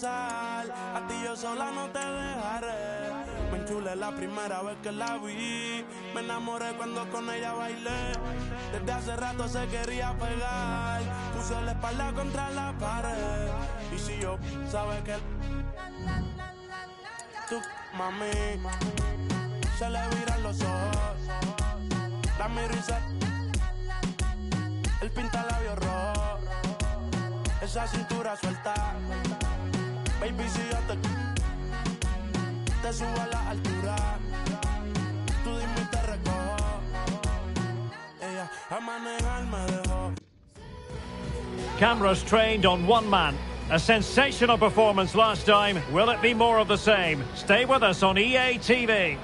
A ti yo sola no te dejaré. Me enchulé la primera vez que la vi. Me enamoré cuando con ella bailé. Desde hace rato se quería pegar. Puso la espalda contra la pared. Y si yo sabes que tú, mami, se le viran los ojos. La miro y él pinta labios rojos. Esa cintura suelta. Baby, si yo te subo a la altura, tú dime y te recojo. Ella a manejar me dejó. Cameras trained on one man. A sensational performance last time. Will it be more of the same? Stay with us on EA TV.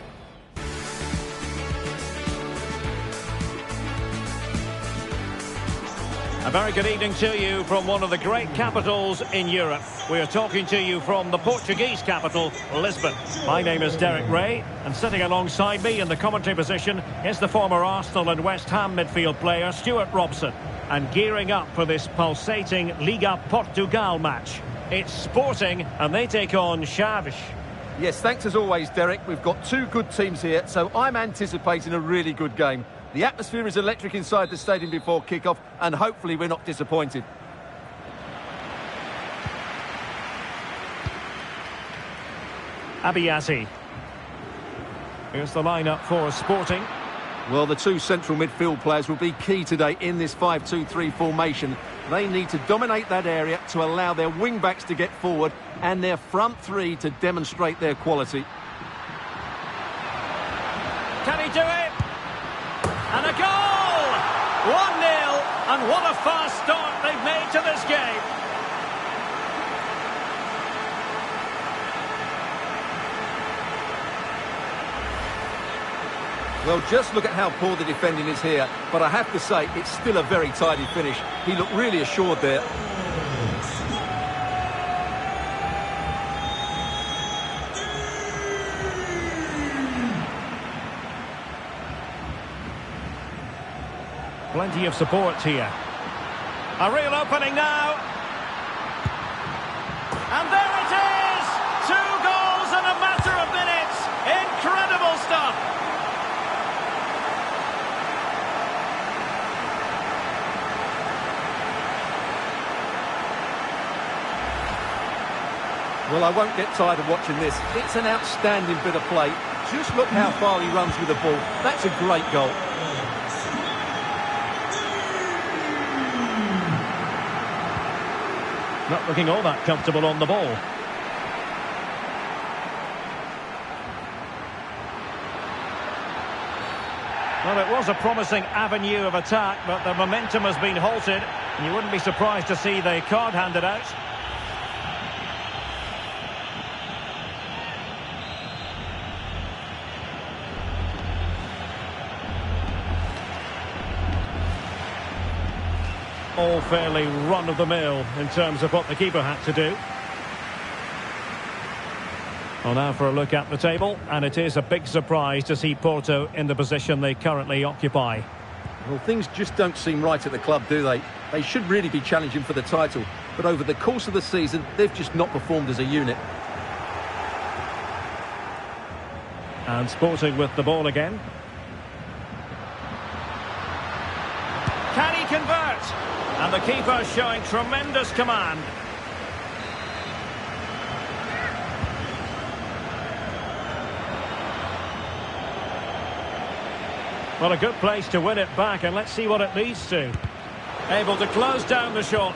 A very good evening to you from one of the great capitals in Europe. We are talking to you from the Portuguese capital, Lisbon. My name is Derek Ray, and sitting alongside me in the commentary position is the former Arsenal and West Ham midfield player, Stuart Robson. And gearing up for this pulsating Liga Portugal match. It's Sporting, and they take on Chaves. Yes, thanks as always, Derek. We've got two good teams here, so I'm anticipating a really good game. The atmosphere is electric inside the stadium before kick-off, and hopefully we're not disappointed. Abiyazi. Here's the lineup for Sporting. Well, the two central midfield players will be key today in this 5-2-3 formation. They need to dominate that area to allow their wing-backs to get forward and their front three to demonstrate their quality. Can he do it? And a goal! 1-0, and what a fast start they've made to this game. Well, just look at how poor the defending is here, but I have to say, it's still a very tidy finish. He looked really assured there. Plenty of support here. A real opening now. And there it is! 2 goals in a matter of minutes. Incredible stuff. Well, I won't get tired of watching this. It's an outstanding bit of play. Just look how far he runs with the ball. That's a great goal. Not looking all that comfortable on the ball. Well, it was a promising avenue of attack, but the momentum has been halted. And you wouldn't be surprised to see the card handed out. All fairly run-of-the-mill in terms of what the keeper had to do. Well, now for a look at the table, and it is a big surprise to see Porto in the position they currently occupy. Well, things just don't seem right at the club, do they? They should really be challenging for the title, but over the course of the season, they've just not performed as a unit. And Sporting with the ball again. Can he convert? And the keeper showing tremendous command. Well, a good place to win it back, and let's see what it leads to. Able to close down the shot.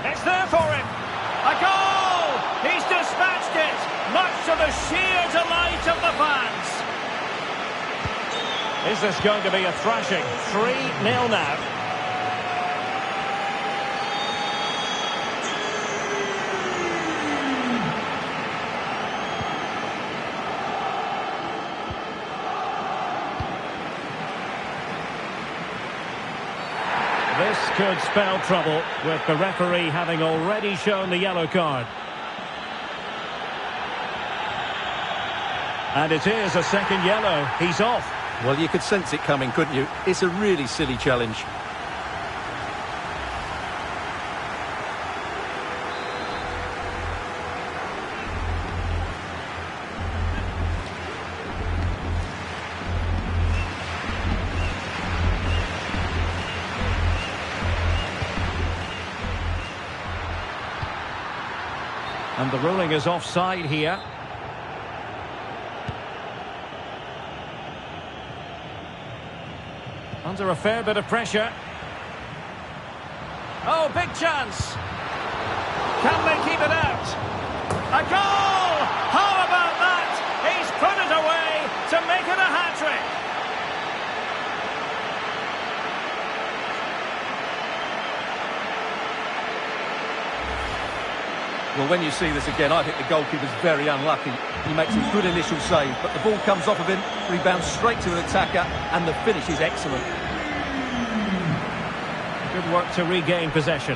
It's there for him. A goal! He's dispatched it, much to the sheer delight of the fans. Is this going to be a thrashing? 3-0 now. This could spell trouble, with the referee having already shown the yellow card. And it is a second yellow. He's off. Well, you could sense it coming, couldn't you? It's a really silly challenge. And the ruling is offside here. Under a fair bit of pressure. Oh, big chance. Can they keep it out? A goal! How about that? He's put it away to make it a hat-trick. Well, when you see this again, I think the goalkeeper's very unlucky. He makes a good initial save, but the ball comes off of him, rebounds straight to an attacker, and the finish is excellent. Good work to regain possession.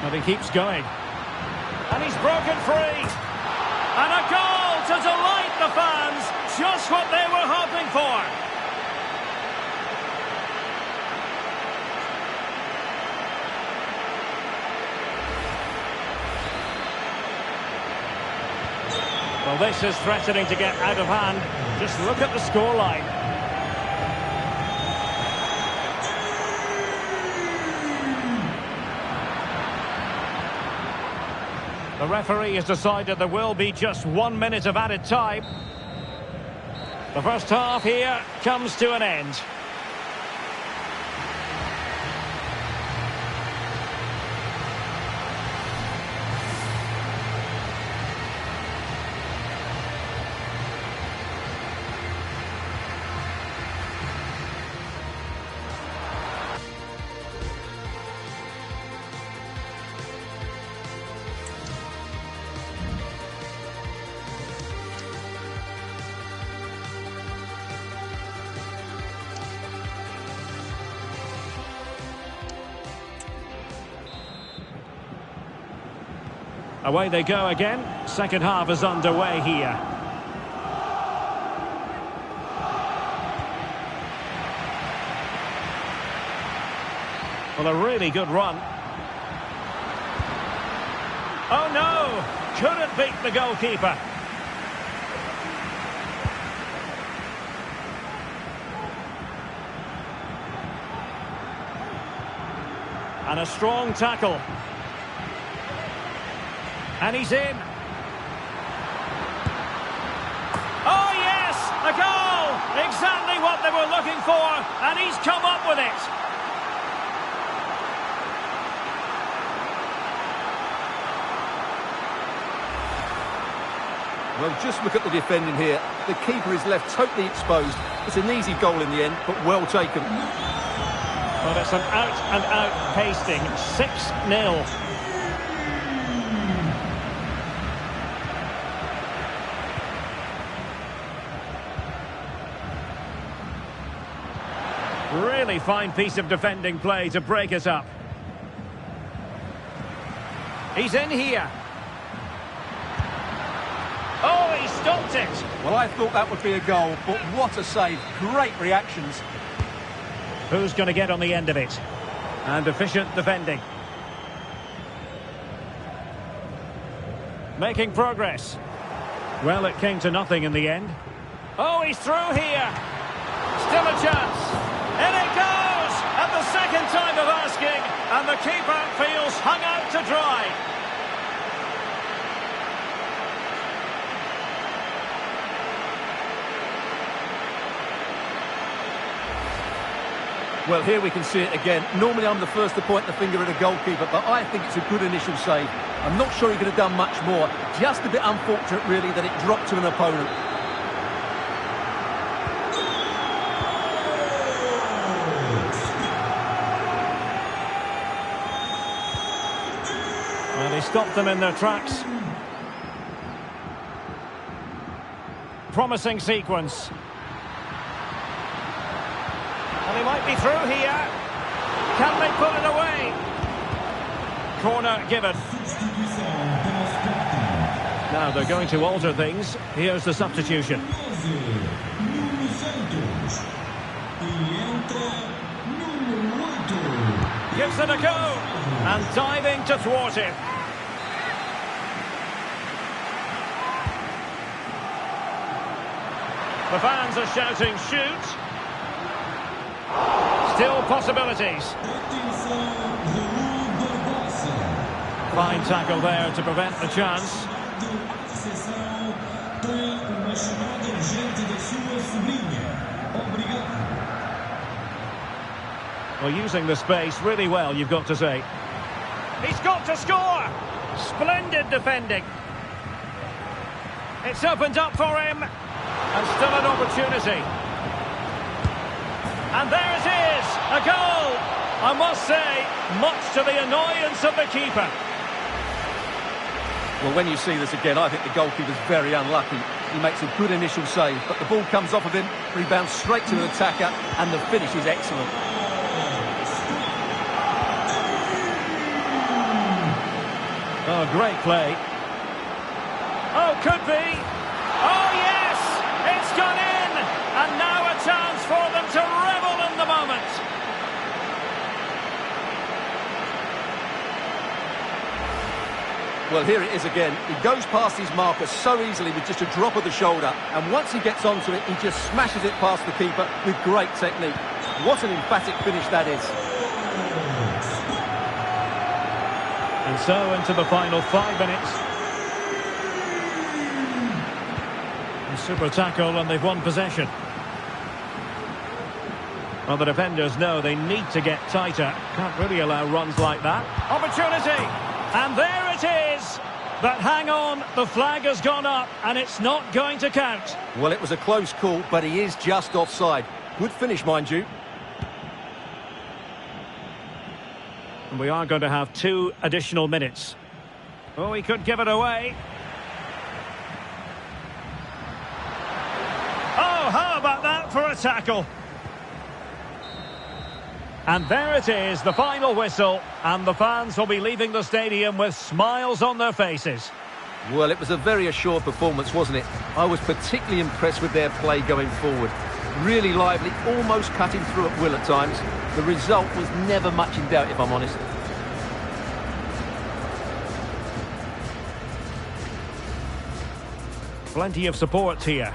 But he keeps going. And he's broken free. And a goal to delight the fans. Just what they were hoping for. Well, this is threatening to get out of hand. Just look at the scoreline. The referee has decided there will be just 1 minute of added time. The first half here comes to an end. Away they go again. Second half is underway here. Well, a really good run. Oh no! Couldn't beat the goalkeeper. And a strong tackle. And he's in. Oh, yes! A goal! Exactly what they were looking for, and he's come up with it. Well, just look at the defending here. The keeper is left totally exposed. It's an easy goal in the end, but well taken. Well, it's an out-and-out pasting. 6-0. Really fine piece of defending play to break it up. He's in here. Oh, he stopped it. Well, I thought that would be a goal, but what a save. Great reactions. Who's going to get on the end of it? And efficient defending. Making progress. Well, it came to nothing in the end. Oh, he's through here. Still a chance. In it goes! At the second time of asking, and the keeper feels hung out to dry. Well, here we can see it again. Normally I'm the first to point the finger at a goalkeeper, but I think it's a good initial save. I'm not sure he could have done much more. Just a bit unfortunate, really, that it dropped to an opponent. And he stopped them in their tracks. Promising sequence. And he might be through here. Can they put it away? Corner given. Now they're going to alter things. Here's the substitution. Gives it a go. And diving to thwart it. The fans are shouting, shoot. Still possibilities. Fine tackle there to prevent the chance. Well, using the space really well, you've got to say. He's got to score! Splendid defending. It's opened up for him. And still an opportunity. And there it is! A goal! I must say, much to the annoyance of the keeper. Well, when you see this again, I think the goalkeeper's very unlucky. He makes a good initial save, but the ball comes off of him, rebounds straight to the attacker, and the finish is excellent. Oh, great play. Oh, could be. Oh, yes! It's gone in! And now a chance for them to revel in the moment. Well, here it is again. He goes past his marker so easily with just a drop of the shoulder, and once he gets onto it, he just smashes it past the keeper with great technique. What an emphatic finish that is. And so into the final 5 minutes. A super tackle and they've won possession. Well, the defenders know they need to get tighter. Can't really allow runs like that. Opportunity! And there it is! But hang on, the flag has gone up and it's not going to count. Well, it was a close call, but he is just offside. Good finish, mind you. And we are going to have 2 additional minutes. Oh, he could give it away. Oh, how about that for a tackle? And there it is, the final whistle. And the fans will be leaving the stadium with smiles on their faces. Well, it was a very assured performance, wasn't it? I was particularly impressed with their play going forward. Really lively, almost cutting through at will at times. The result was never much in doubt, if I'm honest. Plenty of support here.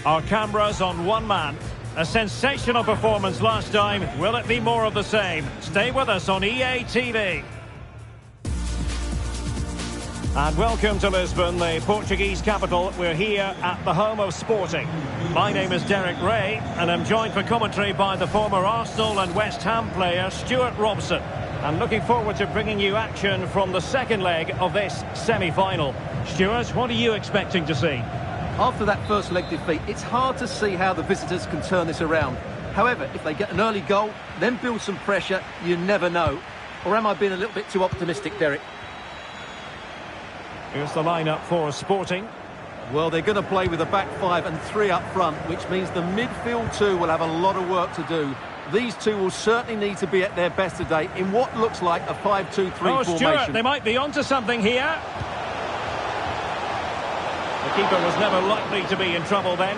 Our cameras on one man. A sensational performance last time. Will it be more of the same? Stay with us on EA TV. And welcome to Lisbon, the Portuguese capital. We're here at the home of sporting. My name is Derek Ray, and I'm joined for commentary by the former Arsenal and West Ham player Stuart Robson. And looking forward to bringing you action from the second leg of this semi-final. Stuart, what are you expecting to see? After that first leg defeat, it's hard to see how the visitors can turn this around. However, if they get an early goal, then build some pressure, you never know. Or am I being a little bit too optimistic, Derek? Here's the lineup for Sporting. Well, they're going to play with a back 5 and 3 up front, which means the midfield 2 will have a lot of work to do. These two will certainly need to be at their best today in what looks like a 5-2-3 formation. Stuart, they might be onto something here. The keeper was never likely to be in trouble then.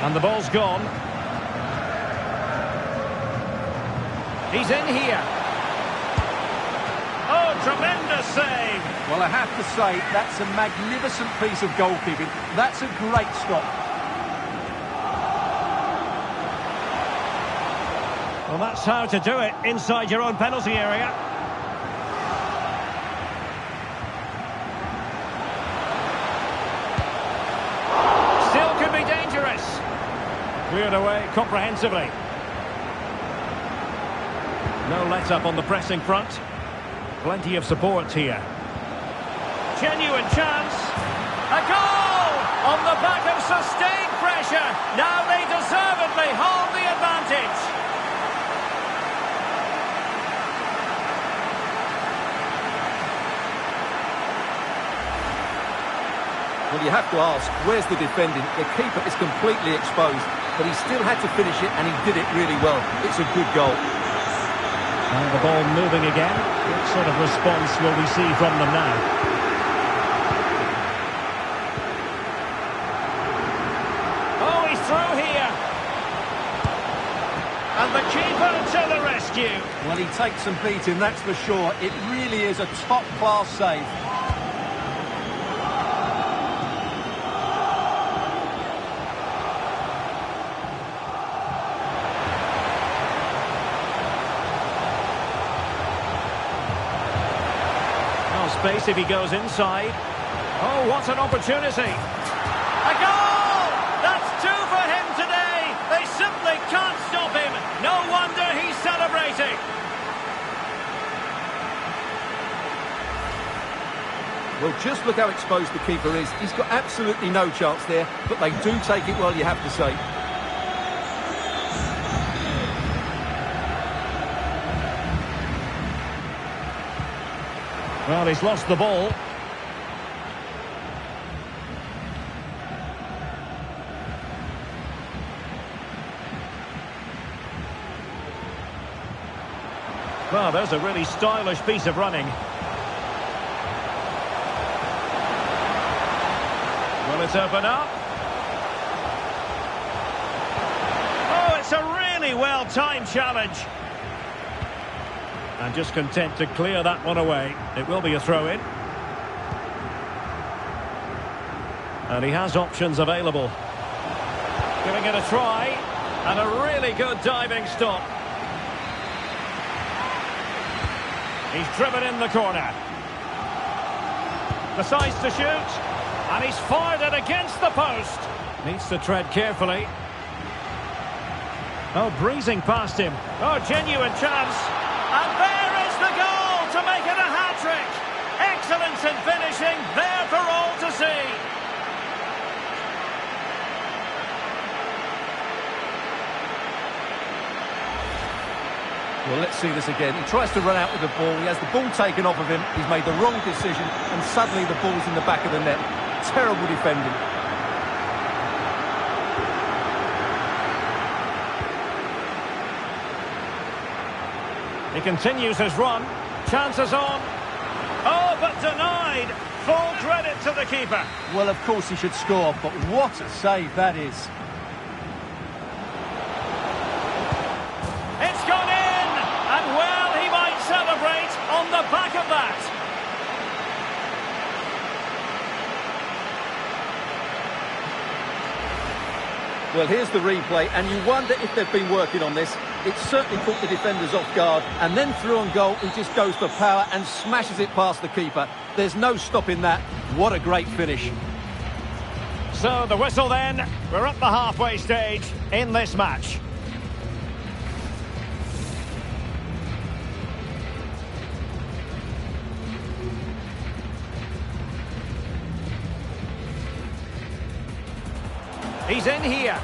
And the ball's gone. He's in here. Oh, tremendous save. Well, I have to say, that's a magnificent piece of goalkeeping. That's a great stop. Well, that's how to do it inside your own penalty area. Still could be dangerous. Cleared away comprehensively. No let-up on the pressing front. Plenty of support here. Genuine chance. A goal! On the back of sustained pressure. Now they deservedly hold the advantage. Well, you have to ask, where's the defending? The keeper is completely exposed, but he still had to finish it, and he did it really well. It's a good goal. And the ball moving again. What sort of response will we see from them now? Oh, he's through here. And the keeper to the rescue. Well, he takes some beating, that's for sure. It really is a top-class save. Space if he goes inside. Oh, what an opportunity. A goal! That's two for him today. They simply can't stop him. No wonder he's celebrating. Well, just look how exposed the keeper is. He's got absolutely no chance there, but they do take it well, you have to say. Well, he's lost the ball. Well, there's a really stylish piece of running. Will it open up? Oh, it's a really well-timed challenge. And just content to clear that one away. It will be a throw-in. And he has options available. Giving it a try. And a really good diving stop. He's driven in the corner. Decides to shoot. And he's fired it against the post. Needs to tread carefully. Oh, breezing past him. Oh, genuine chance. And there is the goal to make it a hat-trick. Excellence in finishing, there for all to see. Well, let's see this again. He tries to run out with the ball. He has the ball taken off of him. He's made the wrong decision, and suddenly the ball's in the back of the net. Terrible defending. He continues his run. Chances on. Oh, but denied. Full credit to the keeper. Well, of course he should score, but what a save that is. It's gone in. And well, he might celebrate on the back of that. Well, here's the replay, and you wonder if they've been working on this. It certainly caught the defenders off guard, and then through on goal, he just goes for power and smashes it past the keeper. There's no stopping that. What a great finish. So the whistle then. We're at the halfway stage in this match. He's in here.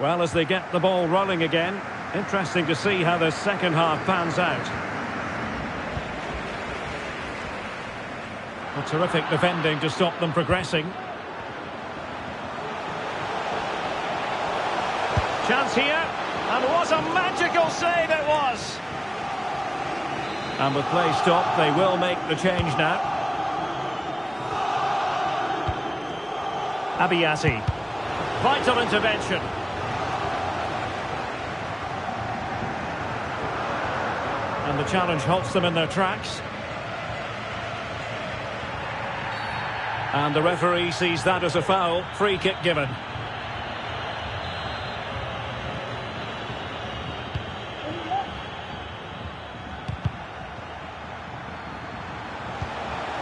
Well, as they get the ball rolling again, interesting to see how the second half pans out. A terrific defending to stop them progressing. Chance here, and what a magical save it was! And with play stopped, they will make the change now. Abiyazi. Vital intervention. And the challenge halts them in their tracks. And the referee sees that as a foul. Free kick given.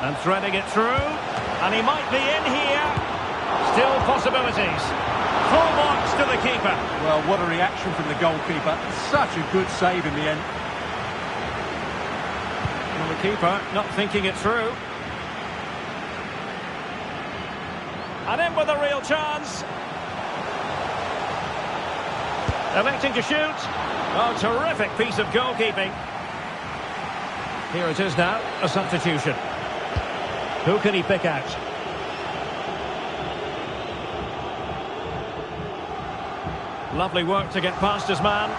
And threading it through. And he might be in here. Still possibilities. Full marks to the keeper. Well, what a reaction from the goalkeeper. Such a good save in the end. Well, the keeper not thinking it through. And in with a real chance. Electing to shoot. Oh, terrific piece of goalkeeping. Here it is now, a substitution. Who can he pick out? Lovely work to get past his man.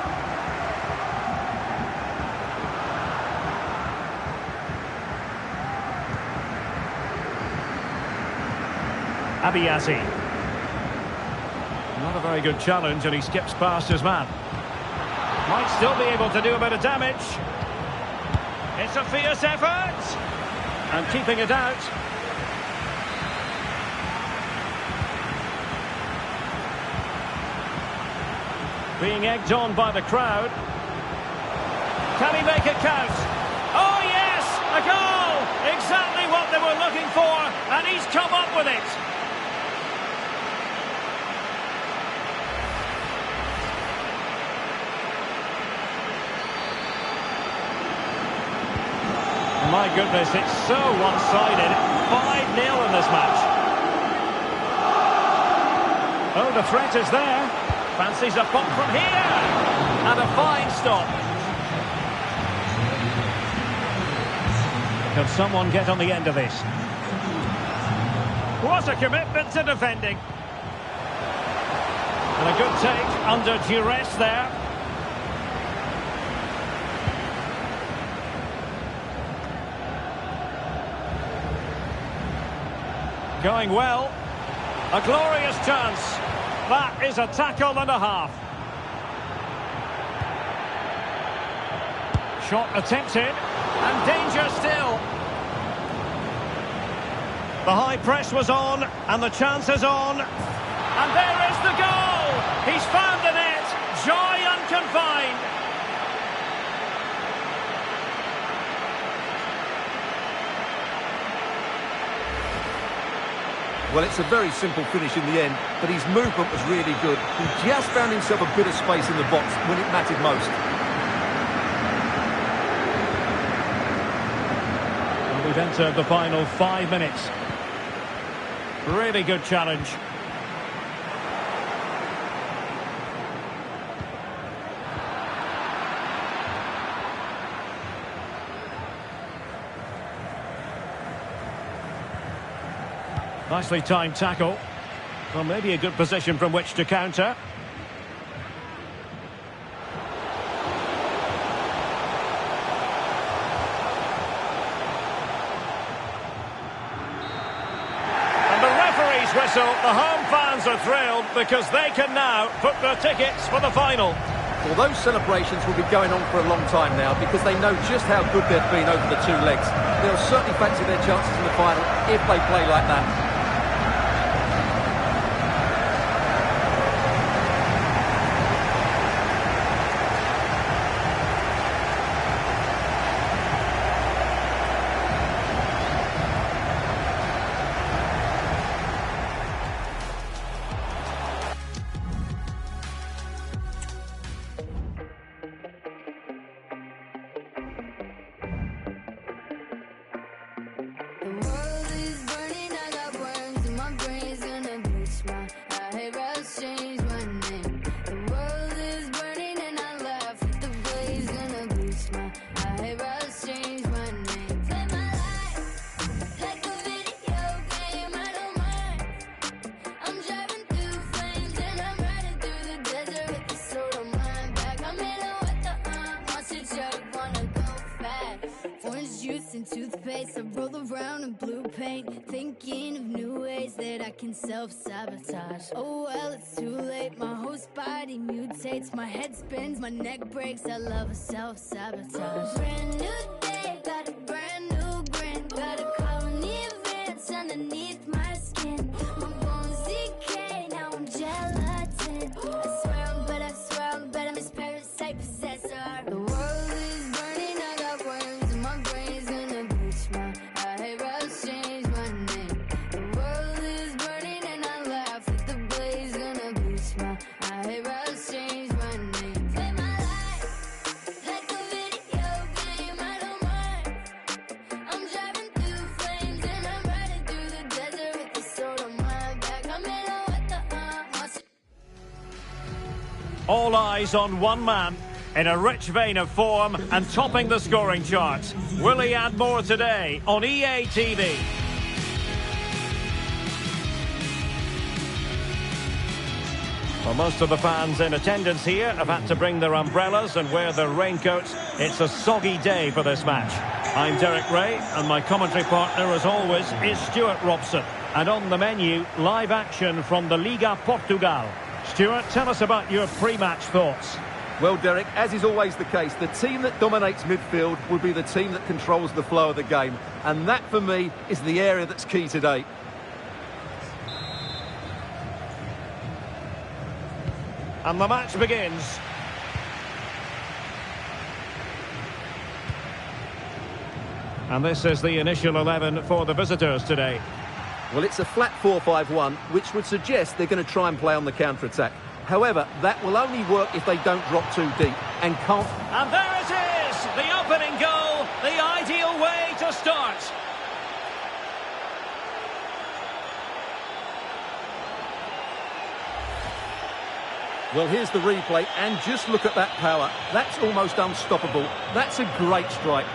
Abiyazi. Not a very good challenge, and he skips past his man. Might still be able to do a bit of damage. It's a fierce effort. And keeping it out. Being egged on by the crowd. Can he make it count? Oh yes! A goal! Exactly what they were looking for, and he's come up with it. My goodness, it's so one-sided. 5-0 in this match. Oh, the threat is there. Fancies a pop from here. And a fine stop. Can someone get on the end of this? What a commitment to defending. And a good take under duress there. Going well. A glorious chance. That is a tackle and a half. Shot attempted. And danger still. The high press was on. And the chance is on. And there is the goal. He's found the net. Joy unconfined. Well, it's a very simple finish in the end, but his movement was really good. He just found himself a bit of space in the box when it mattered most. Well, we've entered the final 5 minutes. Really good challenge. Nicely timed tackle. Well, maybe a good position from which to counter. And the referee's whistle. The home fans are thrilled because they can now book their tickets for the final. Well, those celebrations will be going on for a long time now because they know just how good they've been over the 2 legs. They'll certainly fancy their chances in the final if they play like that. The world is burning, I got toothpaste and toothpaste. I roll around in blue paint, thinking of new ways that I can self-sabotage. Oh well, it's too late, my host body mutates. My head spins, my neck breaks, I love a self-sabotage. Brand new day, got a brand new grin. Got a colony of ants underneath my skin. My bones decay, now I'm gelatin. I swear I'm better, Miss Parasite Possessor. The world is burning, I got worms in my brain's gonna bleach my eyebrows, change my name. The world is burning and I laugh at the blaze, gonna bleach my eyebrows, change my name. Play my life like a video game, I don't mind. I'm driving through flames and I'm riding through the desert with the sword on my back. I'm in a what the All eyes on one man, in a rich vein of form and topping the scoring charts. Will he add more today on EA TV? Well, most of the fans in attendance here have had to bring their umbrellas and wear their raincoats. It's a soggy day for this match. I'm Derek Ray, and my commentary partner, as always, is Stuart Robson. And on the menu, live action from the Liga Portugal. Stuart, tell us about your pre-match thoughts. Well, Derek, as is always the case, the team that dominates midfield will be the team that controls the flow of the game. And that, for me, is the area that's key today. And the match begins. And this is the initial 11 for the visitors today. Well, it's a flat 4-5-1, which would suggest they're going to try and play on the counter-attack. However, that will only work if they don't drop too deep and can't... And there it is! The opening goal, the ideal way to start. Well, here's the replay, and just look at that power. That's almost unstoppable. That's a great strike.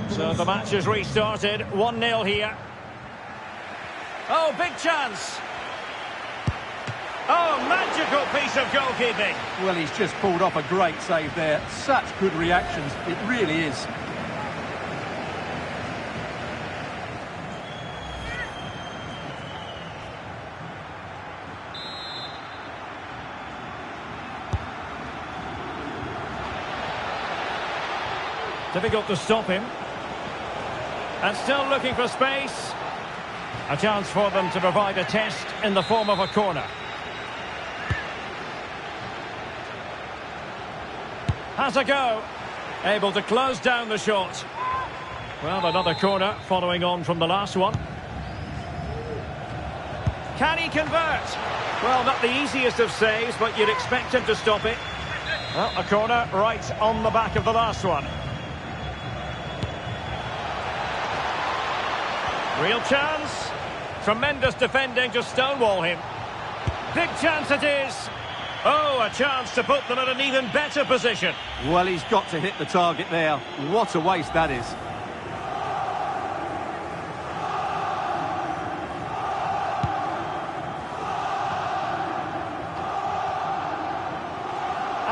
So the match is restarted, 1-0 here. Oh, big chance. Oh, magical piece of goalkeeping. Well, he's just pulled off a great save there. Such good reactions, it really is. Difficult to stop him. And still looking for space. A chance for them to provide a test in the form of a corner. Has a go. Able to close down the shot. Well, another corner following on from the last one. Can he convert? Well, not the easiest of saves, but you'd expect him to stop it. Well, a corner right on the back of the last one. Real chance. Tremendous defending to stonewall him. Big chance it is. Oh, a chance to put them in an even better position. Well, he's got to hit the target there. What a waste that is.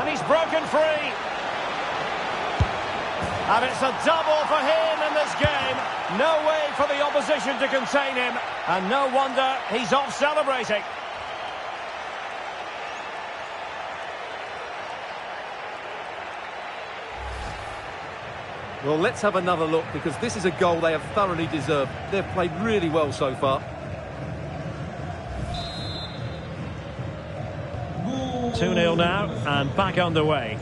And he's broken free. And it's a double for him in this game. No way for the opposition to contain him. And no wonder he's off celebrating. Well, let's have another look, because this is a goal they have thoroughly deserved. They've played really well so far. 2-0 now, and back underway.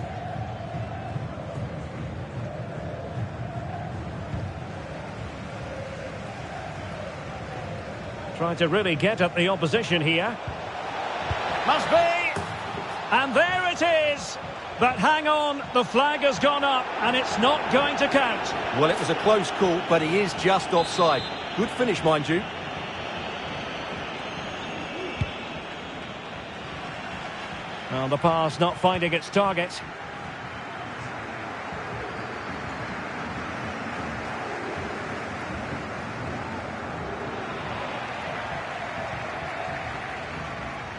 Trying to really get at the opposition here. Must be! And there it is! But hang on, the flag has gone up, and it's not going to count. Well, it was a close call, but he is just offside. Good finish, mind you. Well, the pass not finding its target.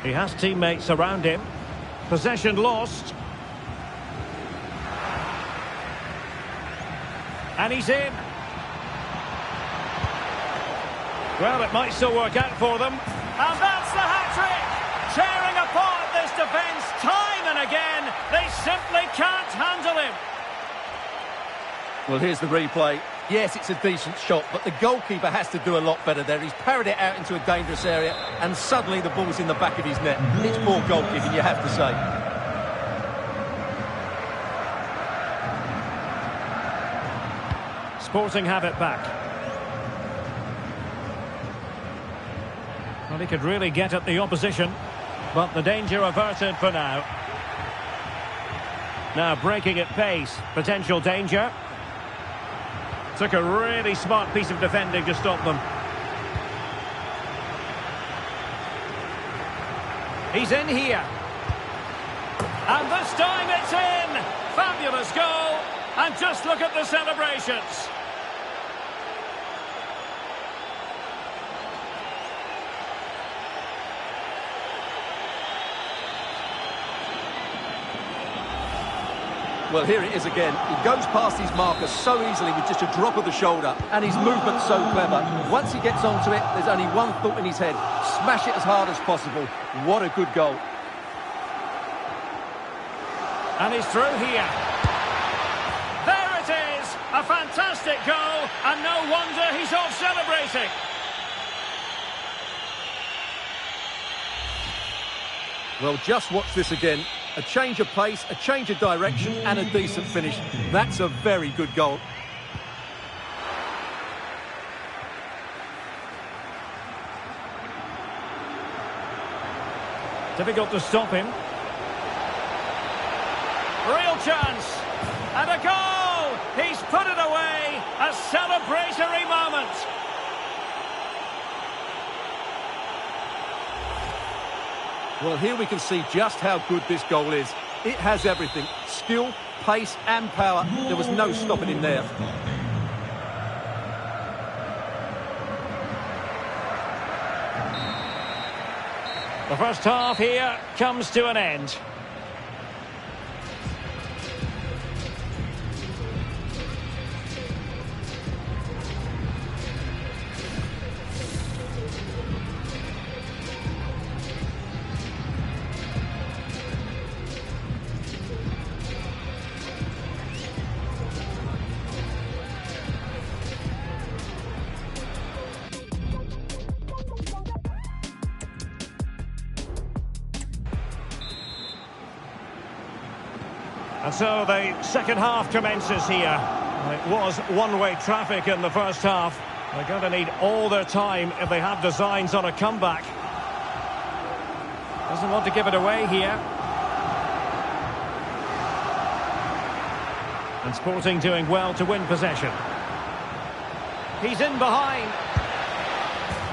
He has teammates around him. Possession lost. And he's in. Well, it might still work out for them. And that's the hat-trick! Tearing apart this defence time and again. They simply can't handle him. Well, here's the replay. Yes, it's a decent shot, but the goalkeeper has to do a lot better there. He's parried it out into a dangerous area, and suddenly the ball's in the back of his net. It's poor goalkeeping, you have to say. Sporting have it back. Well, he could really get at the opposition, but the danger averted for now. Now breaking at pace, potential danger. Took a really smart piece of defending to stop them. He's in here. And this time it's in! Fabulous goal! And just look at the celebrations. Well, here it is again. He goes past his marker so easily with just a drop of the shoulder, and his movement's so clever. Once he gets onto it, there's only one thought in his head: smash it as hard as possible. What a good goal. And he's through here. There it is! A fantastic goal, and no wonder he's off celebrating. Well, just watch this again. A change of pace, a change of direction, and a decent finish. That's a very good goal. Difficult to stop him. Real chance. And a goal! He's put it away. A celebratory moment. Well, here we can see just how good this goal is. It has everything: skill, pace and power. There was no stopping him there. The first half here comes to an end. And so the second half commences here. It was one-way traffic in the first half. They're going to need all their time if they have designs on a comeback. Doesn't want to give it away here. And Sporting doing well to win possession. He's in behind.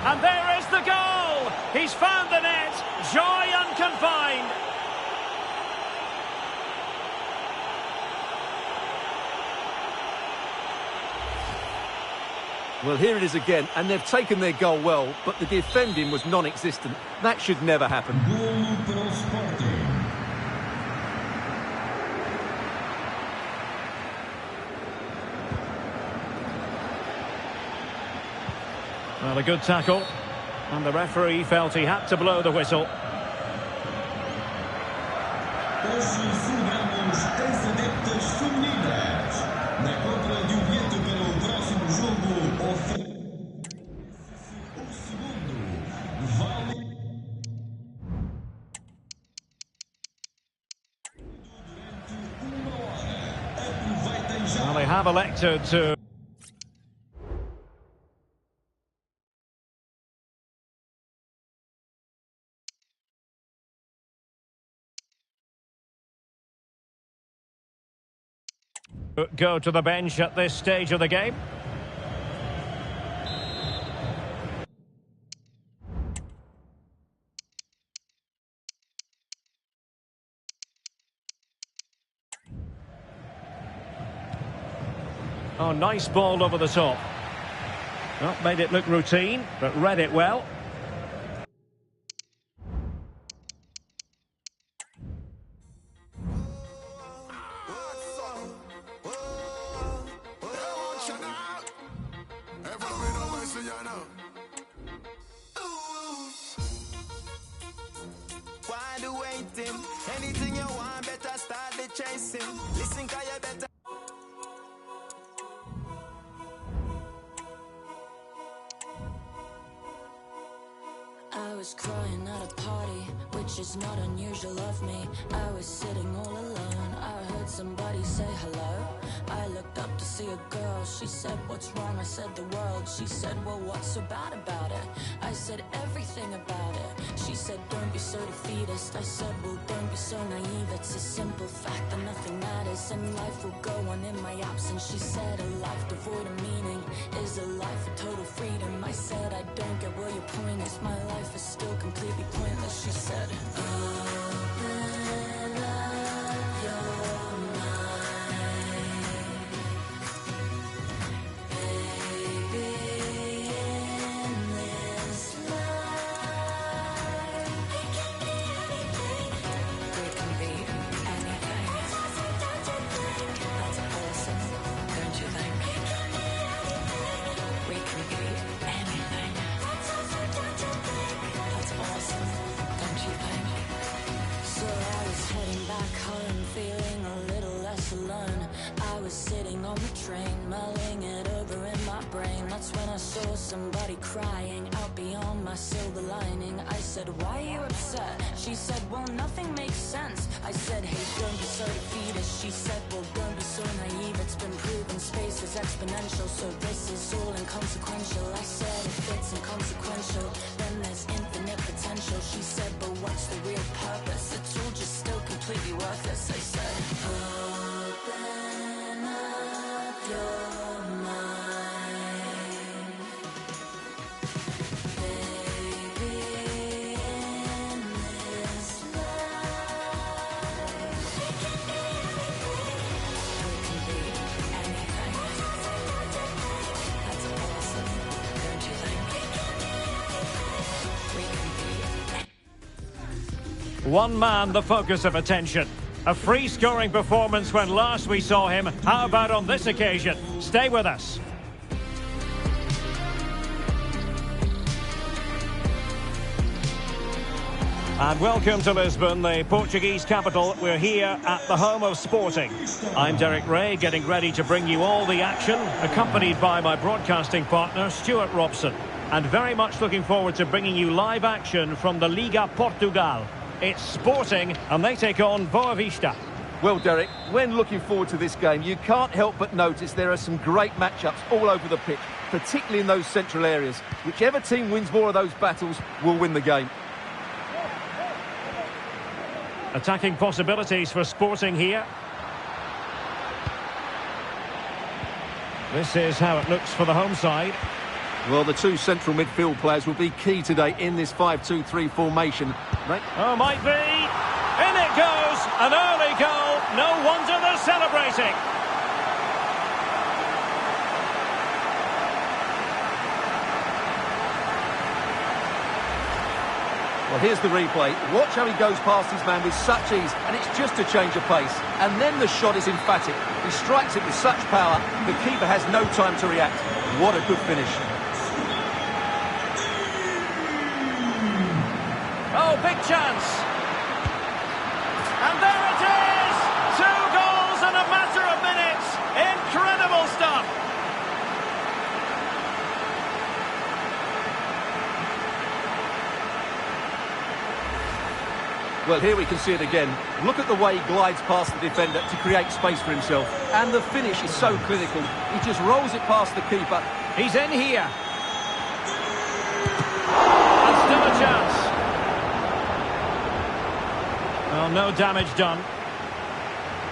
And there is the goal! He's found the net. Joy unconfined. Well, here it is again, and they've taken their goal well, but the defending was non-existent. That should never happen. Well, a good tackle, and the referee felt he had to blow the whistle. Well, they have elected to... go to the bench at this stage of the game. Oh, nice ball over the top. Well, made it look routine, but read it well. was crying at a party, which is not unusual of me. I was sitting all alone, I heard somebody say hello. I looked up to see a girl, she said, what's wrong? I said, the world. She said, well, what's so bad about it? I said, everything about it. She said, don't be so defeatist. I said, well, don't be so naive. It's a simple fact that nothing matters and life will go on in my absence. She said, a life devoid of meaning is a life of total freedom. I said, I don't get where your point is. My life is still completely pointless. She said, open up your mind, baby, in this life we can be anything. That's awesome, don't you think? We can be anything. That's awesome, don't you think? So I was heading back home, feeling a little less alone. I was sitting on the train, mulling it over in my brain. That's when I saw somebody crying out beyond my silver lining. I said, why are you upset? She said, well, nothing makes sense. I said, hey, don't be so defeatist. She said, well, don't be so naive. It's been proven space is exponential, so this is all inconsequential. I said, if it's inconsequential, then there's infinite potential. She said, but what's the real purpose? It's all just still completely worthless. I said, open up your mind, baby, in this life we can be anything. That's awesome, don't you think? We can be. One man the focus of attention. A free-scoring performance when last we saw him. How about on this occasion? Stay with us. And welcome to Lisbon, the Portuguese capital. We're here at the home of sporting. I'm Derek Ray, getting ready to bring you all the action, accompanied by my broadcasting partner, Stuart Robson. And very much looking forward to bringing you live action from the Liga Portugal. It's Sporting, and they take on Boa Vista. Well, Derek, when looking forward to this game, you can't help but notice there are some great matchups all over the pitch, particularly in those central areas. Whichever team wins more of those battles will win the game. Attacking possibilities for Sporting here. This is how it looks for the home side. Well, the two central midfield players will be key today in this 5-2-3 formation. Oh, might be. In it goes. An early goal. No wonder they're celebrating. Well, here's the replay. Watch how he goes past his man with such ease, and it's just a change of pace. And then the shot is emphatic. He strikes it with such power, the keeper has no time to react. What a good finish. Oh, big chance. And there it is! 2 goals in a matter of minutes. Incredible stuff. Well, here we can see it again. Look at the way he glides past the defender to create space for himself. And the finish is so clinical. He just rolls it past the keeper. He's in here. And still a chance. Well, no damage done.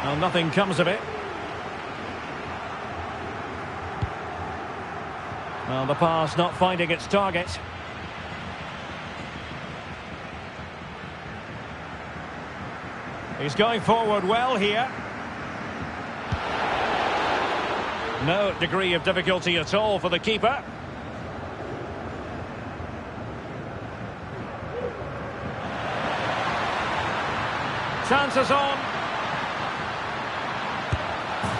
Well, nothing comes of it. Well, the pass not finding its target. He's going forward well here. No degree of difficulty at all for the keeper. Chances on.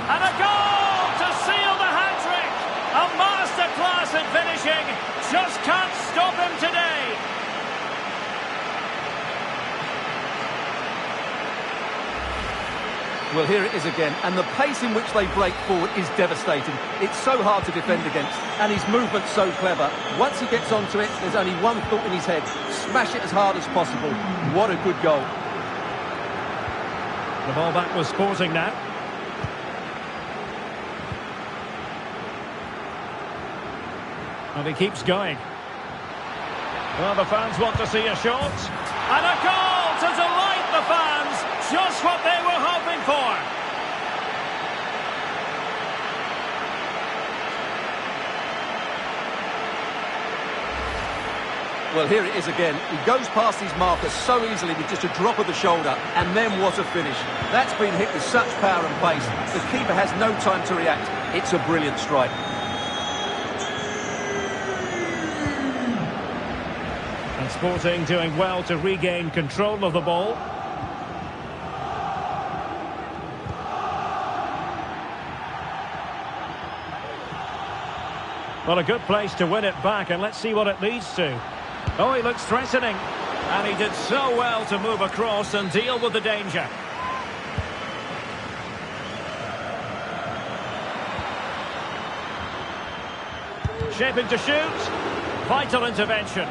And a goal to seal the hat-trick. A masterclass in finishing. Just can't stop him today. Well, here it is again, and the pace in which they break forward is devastating. It's so hard to defend against, and his movement's so clever. Once he gets onto it, there's only one thought in his head: smash it as hard as possible. What a good goal. The ball back was Sporting now. And he keeps going. Well, the fans want to see a shot. And a goal to delight the fans. Just what they were hoping for. Well, here it is again. He goes past his marker so easily with just a drop of the shoulder. And then what a finish. That's been hit with such power and pace. The keeper has no time to react. It's a brilliant strike. And Sporting doing well to regain control of the ball. Well, a good place to win it back, and let's see what it leads to. Oh, he looks threatening. And he did so well to move across and deal with the danger. Shaping to shoot. Vital intervention.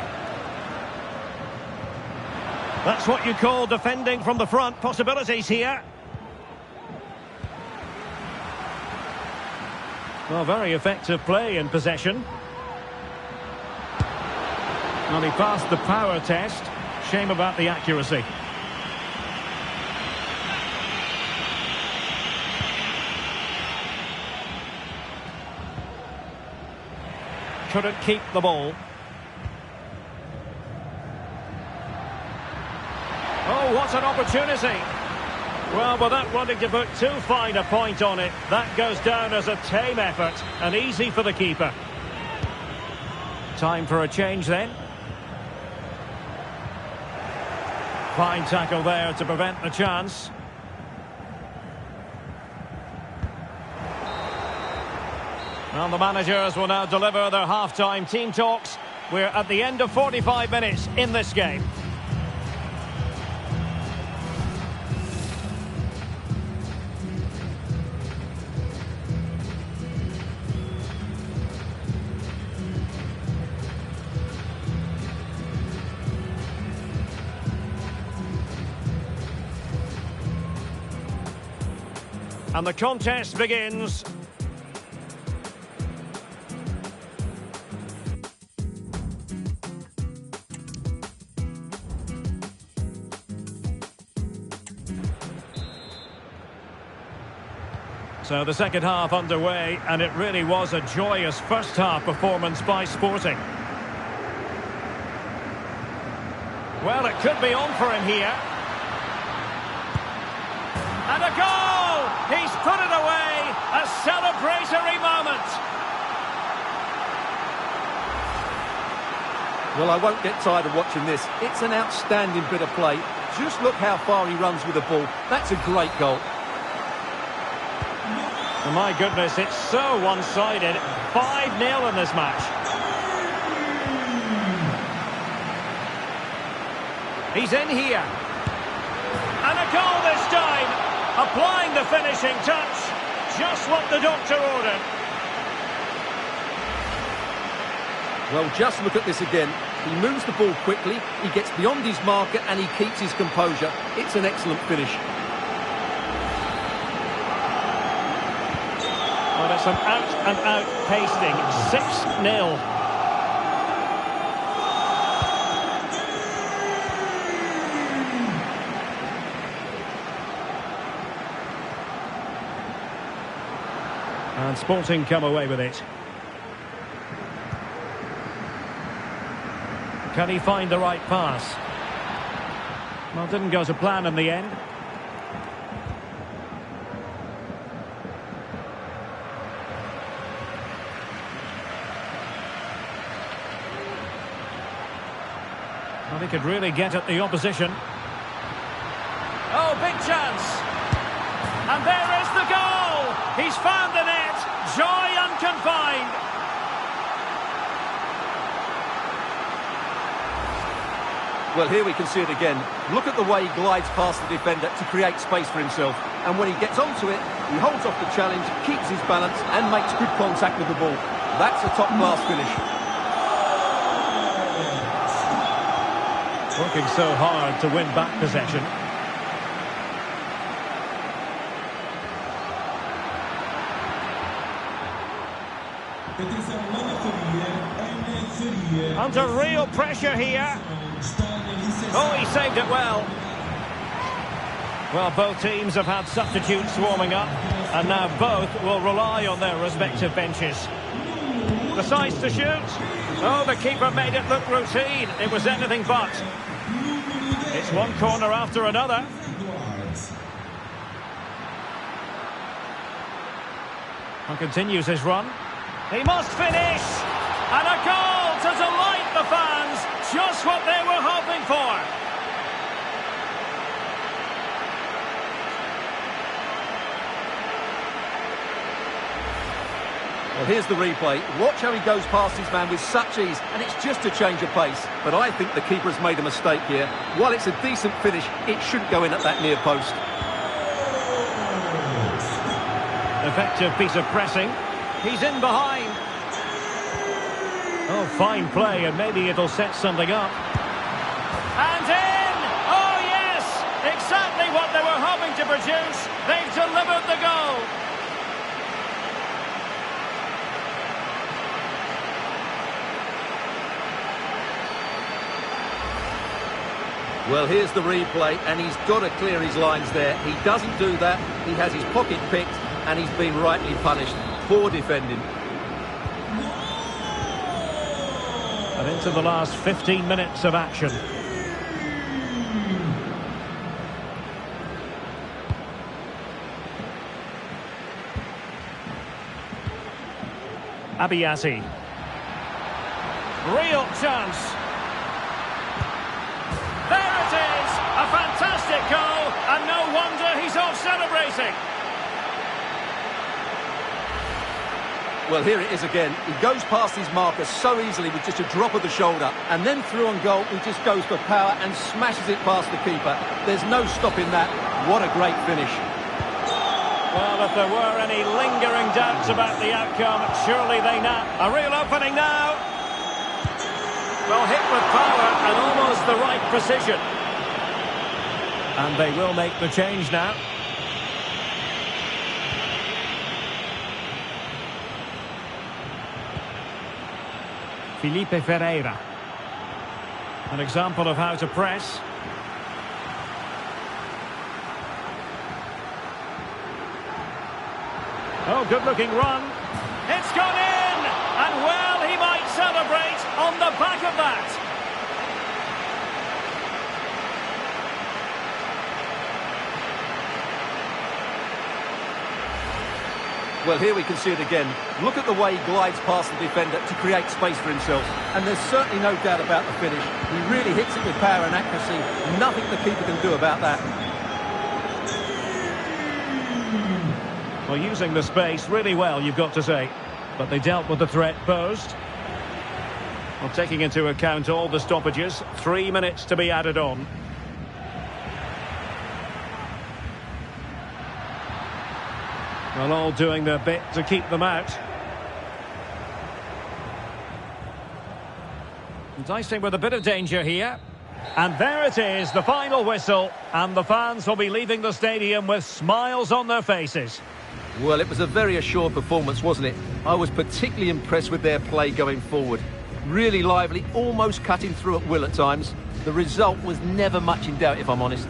That's what you call defending from the front. Possibilities here. Well, very effective play in possession. Well, he passed the power test. Shame about the accuracy. Couldn't keep the ball. Oh, what an opportunity. Well, without wanting to put too fine a point on it, that goes down as a tame effort and easy for the keeper. Time for a change then. Fine tackle there to prevent the chance. Well, the managers will now deliver their half-time team talks. We're at the end of 45 minutes in this game. And the contest begins. So the second half underway, and it really was a joyous first half performance by Sporting. Well, it could be on for him here. And a goal! He's put it away! A celebratory moment! Well, I won't get tired of watching this. It's an outstanding bit of play. Just look how far he runs with the ball. That's a great goal. Oh my goodness, it's so one-sided. 5-0 in this match. He's in here. And a goal this time! Applying the finishing touch. Just what the doctor ordered. Well, just look at this again. He moves the ball quickly, he gets beyond his marker and he keeps his composure. It's an excellent finish. Well, it's an out-and-out pasting. 6-0. And Sporting come away with it. Can he find the right pass? Well, didn't go to plan in the end. Well, he could really get at the opposition. Oh, big chance! And there is the goal! He's found the net! Joy unconfined! Well, here we can see it again. Look at the way he glides past the defender to create space for himself. And when he gets onto it, he holds off the challenge, keeps his balance and makes good contact with the ball. That's a top-class finish. Working so hard to win back possession. Under real pressure here. Oh, he saved it well. Well, both teams have had substitutes warming up, and now both will rely on their respective benches. The size to shoot. Oh, the keeper made it look routine. It was anything but. It's one corner after another. And continues his run. He must finish! And a goal to delight the fans! Just what they were hoping for! Well, here's the replay. Watch how he goes past his man with such ease, and it's just a change of pace. But I think the keeper has made a mistake here. While it's a decent finish, it shouldn't go in at that near post. Effective piece of pressing. He's in behind. Oh, fine play, and maybe it'll set something up. And in! Oh, yes! Exactly what they were hoping to produce. They've delivered the goal. Well, here's the replay, and he's got to clear his lines there. He doesn't do that. He has his pocket picked, and he's been rightly punished. Poor defending. And into the last 15 minutes of action. Abiyazi. Real chance. There it is! A fantastic goal, and no wonder he's off celebrating. Well, here it is again. He goes past his marker so easily with just a drop of the shoulder. And then through on goal, he just goes for power and smashes it past the keeper. There's no stopping that. What a great finish. Well, if there were any lingering doubts about the outcome, surely they now. A real opening now. Well, hit with power and almost the right precision. And they will make the change now. Felipe Ferreira. An example of how to press. Oh, good-looking run. It's gone in! And well, he might celebrate on the back of that. Well, here we can see it again. Look at the way he glides past the defender to create space for himself. And there's certainly no doubt about the finish. He really hits it with power and accuracy. Nothing the keeper can do about that. Well, using the space really well, you've got to say. But they dealt with the threat posed. Well, taking into account all the stoppages, 3 minutes to be added on. Well, all doing their bit to keep them out. Dicing with a bit of danger here. And there it is, the final whistle. And the fans will be leaving the stadium with smiles on their faces. Well, it was a very assured performance, wasn't it? I was particularly impressed with their play going forward. Really lively, almost cutting through at will at times. The result was never much in doubt, if I'm honest.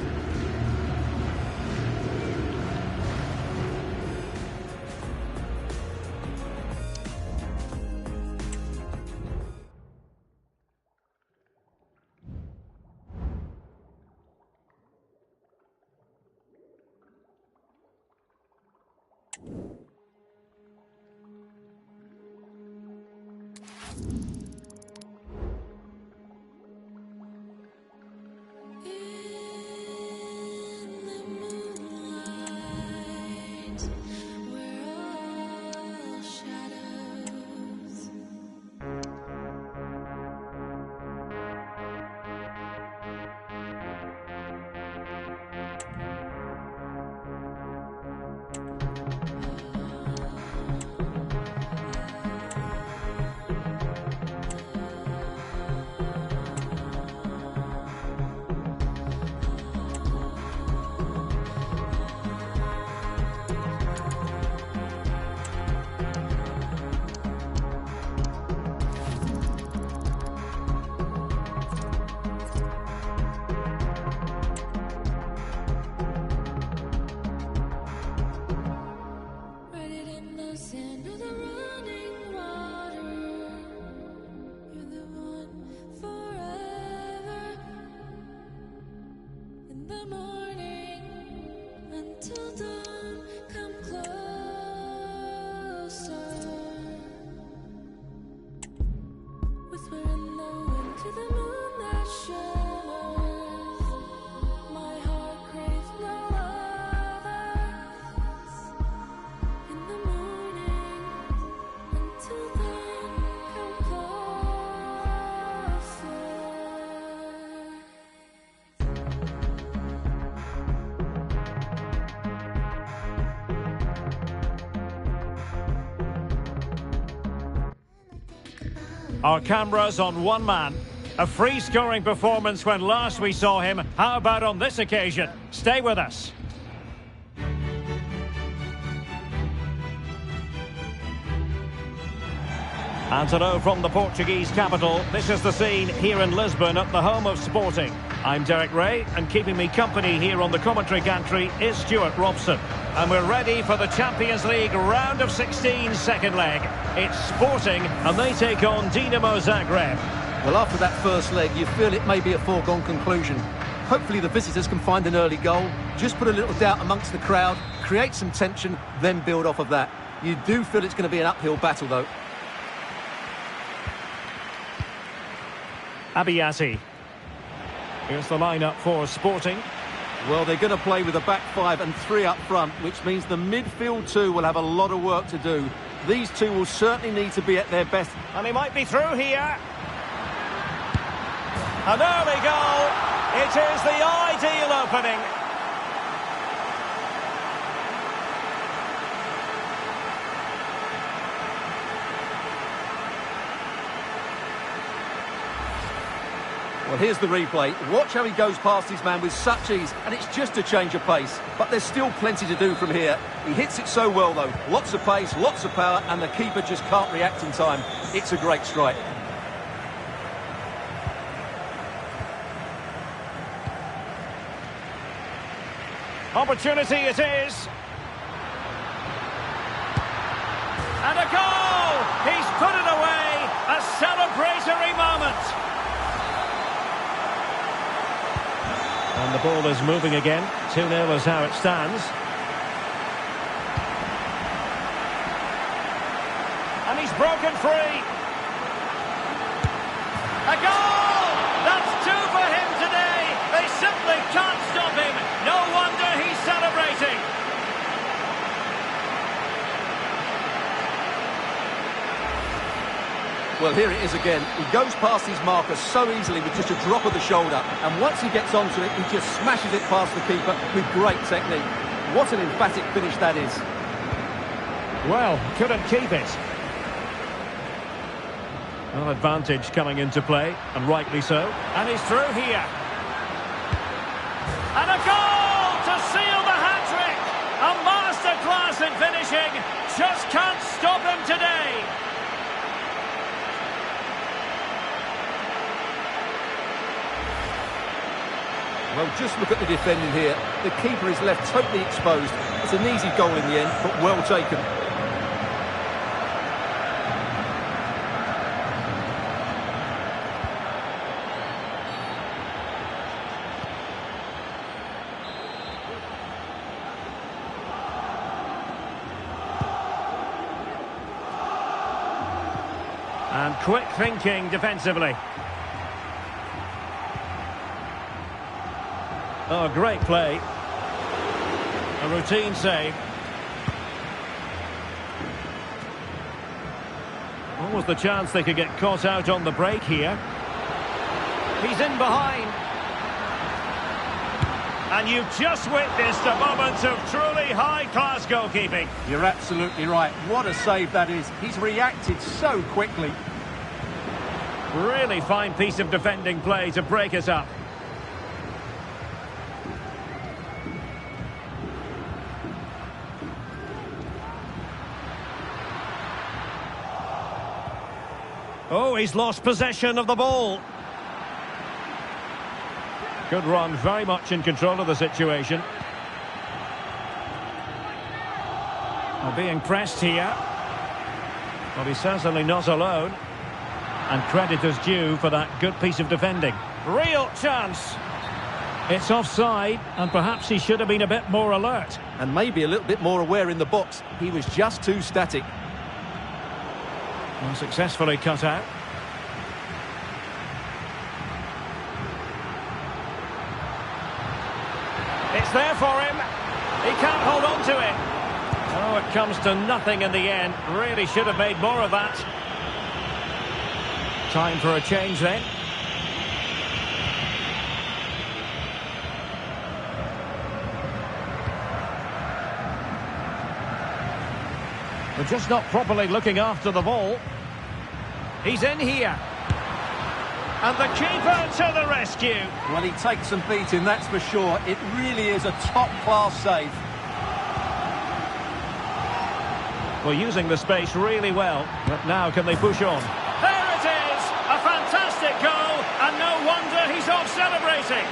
the morning, until dawn, come closer. Whisper in the wind to the moon that shimmers. My heart craves no others. In the morning, until dawn, come closer. Our cameras on one man. A free-scoring performance when last we saw him. How about on this occasion? Stay with us. And hello from the Portuguese capital. This is the scene here in Lisbon at the home of sporting. I'm Derek Ray, and keeping me company here on the commentary gantry is Stuart Robson. And we're ready for the Champions League round of 16 second leg. It's Sporting, and they take on Dinamo Zagreb. Well, after that first leg, you feel it may be a foregone conclusion. Hopefully the visitors can find an early goal, just put a little doubt amongst the crowd, create some tension, then build off of that. You do feel it's going to be an uphill battle, though. Abiati. Here's the lineup for Sporting. Well, they're going to play with a back five and three up front, which means the midfield two will have a lot of work to do. These two will certainly need to be at their best. And he might be through here. An early goal. It is the ideal opening. Well, here's the replay. Watch how he goes past his man with such ease, and it's just a change of pace. But there's still plenty to do from here. He hits it so well, though. Lots of pace, lots of power, and the keeper just can't react in time. It's a great strike. Opportunity it is. And a goal! He's put it away. A celebratory moment. And the ball is moving again. 2-0 is how it stands. And he's broken free. A goal! That's two for him today. They simply can't stop him. No wonder he's celebrating. Well, here it is again. He goes past his marker so easily with just a drop of the shoulder. And once he gets onto it, he just smashes it past the keeper with great technique. What an emphatic finish that is. Well, couldn't keep it. Well, advantage coming into play, and rightly so. And he's through here. And a goal to seal the hat-trick. A masterclass in finishing. Just can't stop him today. Well, just look at the defending here. The keeper is left totally exposed. It's an easy goal in the end, but well taken. And quick thinking defensively. Oh, great play. A routine save. What was the chance they could get caught out on the break here? He's in behind. And you've just witnessed a moment of truly high-class goalkeeping. You're absolutely right. What a save that is. He's reacted so quickly. Really fine piece of defending play to break us up. Oh, he's lost possession of the ball. Good run, very much in control of the situation. Well, being pressed here. Well, he's certainly not alone. And credit is due for that good piece of defending. Real chance. It's offside, and perhaps he should have been a bit more alert. And maybe a little bit more aware in the box. He was just too static. And successfully cut out. It's there for him. He can't hold on to it. Oh, it comes to nothing in the end. Really should have made more of that. Time for a change then. They're just not properly looking after the ball. He's in here. And the keeper to the rescue. Well, he takes some beating, that's for sure. It really is a top-class save. Well, using the space really well. But now can they push on? There it is! A fantastic goal, and no wonder he's off celebrating.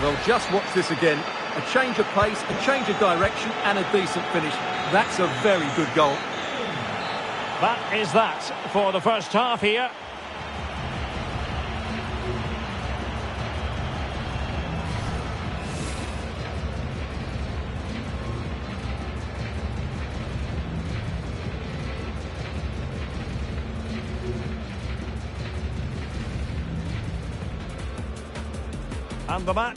Well, just watch this again. A change of pace, a change of direction, and a decent finish. That's a very good goal. That is that for the first half here. And the back.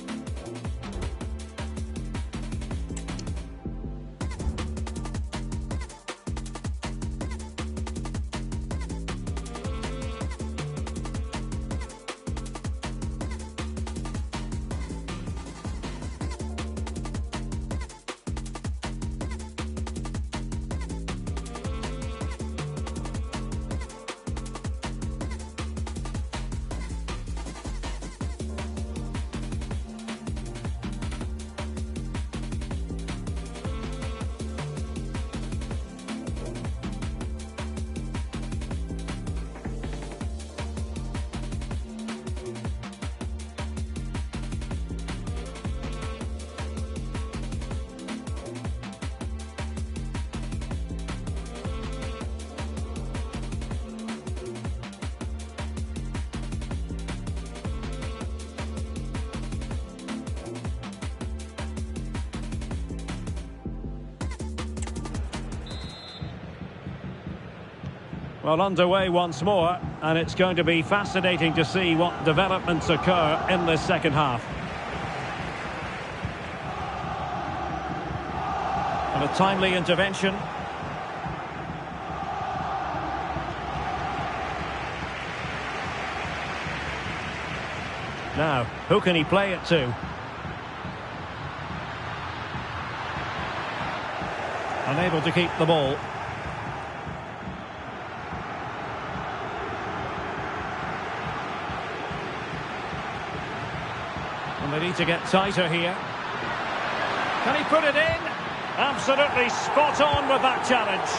Well, underway once more, and it's going to be fascinating to see what developments occur in this second half. And a timely intervention. Now, who can he play it to? Unable to keep the ball. And they need to get tighter here. Can he put it in? Absolutely spot on with that challenge.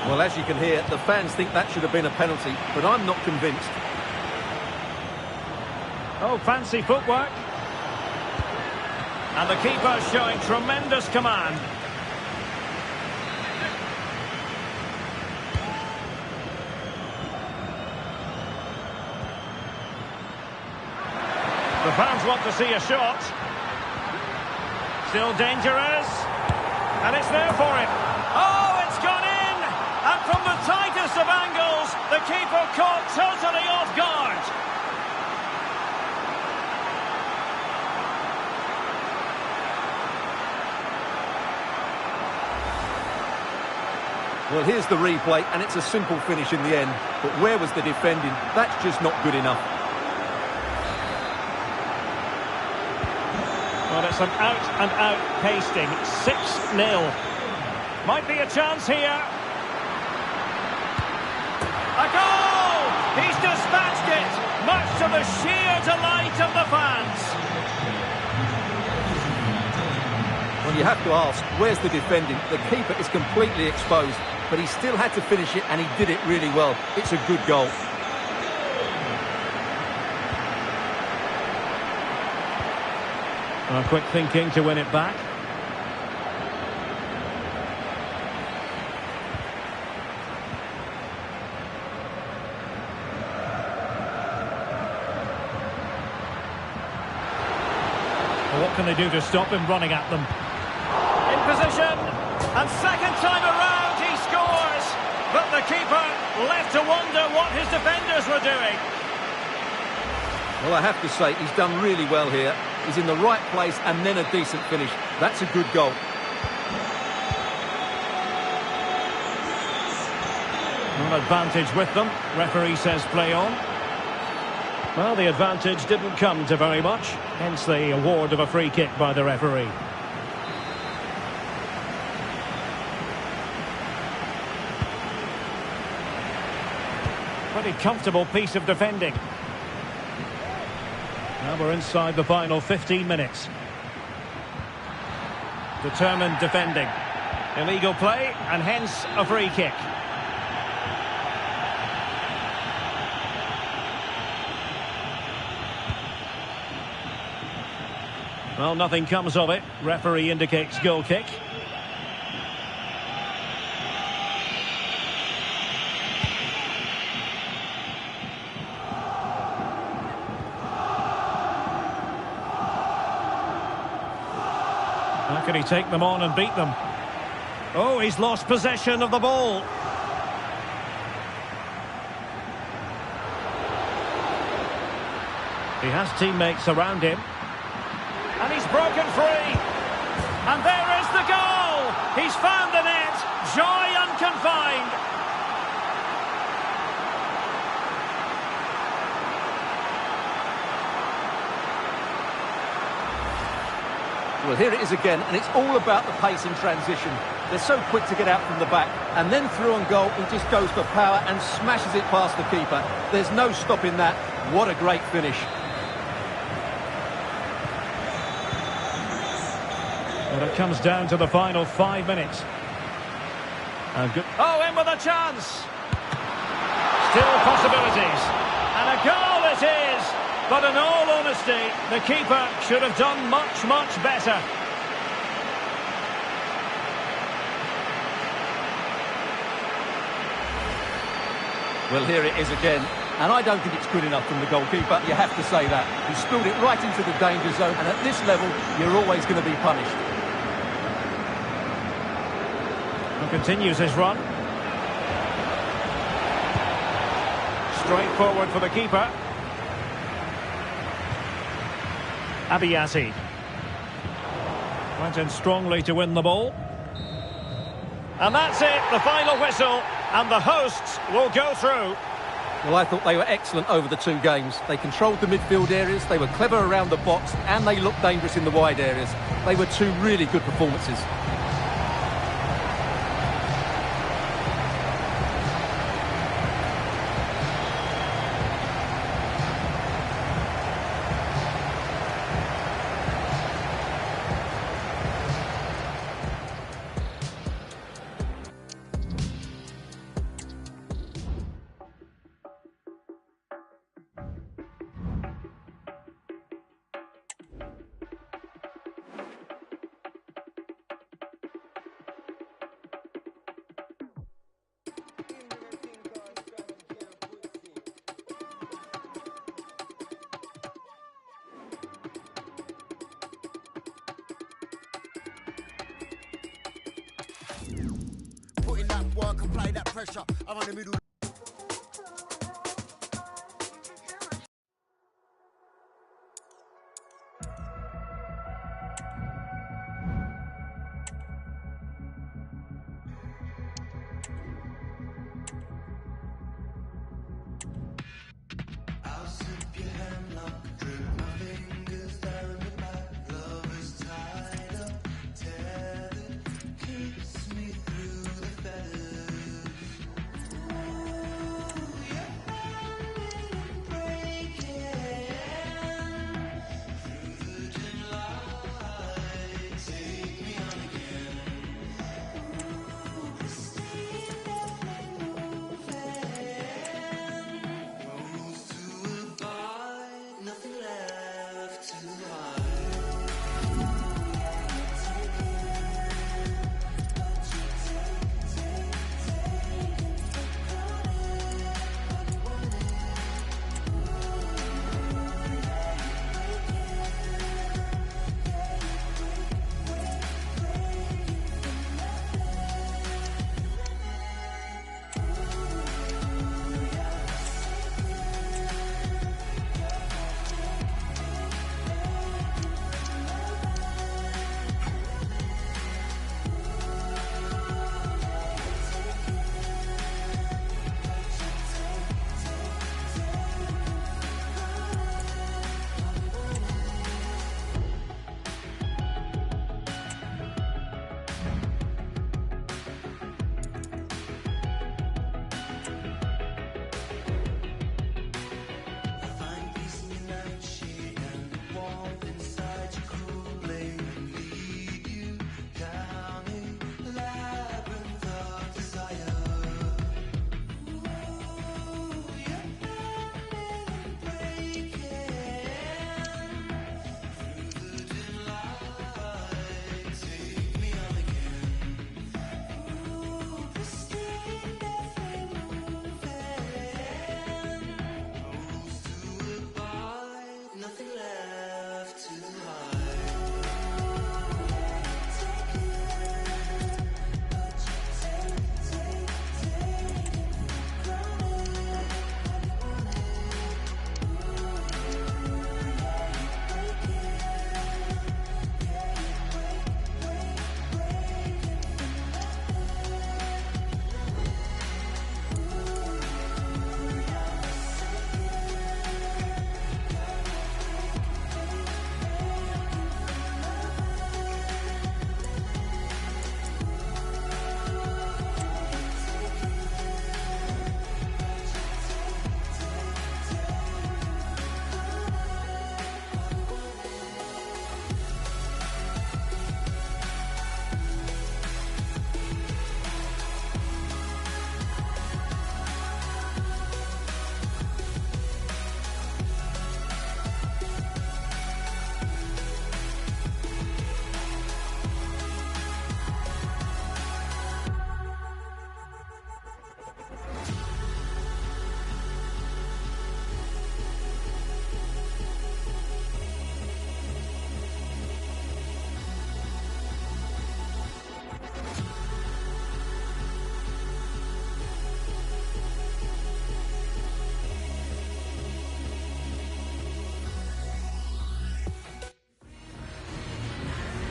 Well, as you can hear, the fans think that should have been a penalty, but I'm not convinced. Oh, fancy footwork. And the keeper showing tremendous command. The fans want to see a shot. Still dangerous. And it's there for him. Oh, it's gone in! And from the tightest of angles, the keeper caught totally off guard. Well, here's the replay, and it's a simple finish in the end. But where was the defending? That's just not good enough. Well, it's an out-and-out pasting. 6-0. Might be a chance here. A goal! He's dispatched it, much to the sheer delight of the fans. Well, you have to ask, where's the defending? The keeper is completely exposed, but he still had to finish it, and he did it really well. It's a good goal. Quick thinking to win it back. Well, what can they do to stop him running at them? In position, and second time around he scores, but the keeper left to wonder what his defenders were doing. Well, I have to say, he's done really well here. He's in the right place and then a decent finish. That's a good goal. An advantage with them. Referee says play on. Well, the advantage didn't come to very much, hence the award of a free kick by the referee. Pretty comfortable piece of defending. Now we're inside the final 15 minutes. Determined defending. Illegal play, and hence a free kick. Well, nothing comes of it. Referee indicates goal kick. How can he take them on and beat them? Oh, he's lost possession of the ball. He has teammates around him. And he's broken free. And there is the goal. He's found the net. Joy unconfined. Well, here it is again, and it's all about the pace in transition. They're so quick to get out from the back, and then through on goal, he just goes for power and smashes it past the keeper. There's no stopping that. What a great finish. Well, it comes down to the final 5 minutes. Oh, in with a chance. Still possibilities. And a goal it is. But in all honesty, the keeper should have done much, much better. Well, here it is again. And I don't think it's good enough from the goalkeeper. You have to say that. He spilled it right into the danger zone. And at this level, you're always going to be punished. And continues his run. Straight forward for the keeper. Abiyazi. Went in strongly to win the ball. And that's it, the final whistle. And the hosts will go through. Well, I thought they were excellent over the two games. They controlled the midfield areas, they were clever around the box, and they looked dangerous in the wide areas. They were two really good performances. Putting that work, apply that pressure. I'm on the middle.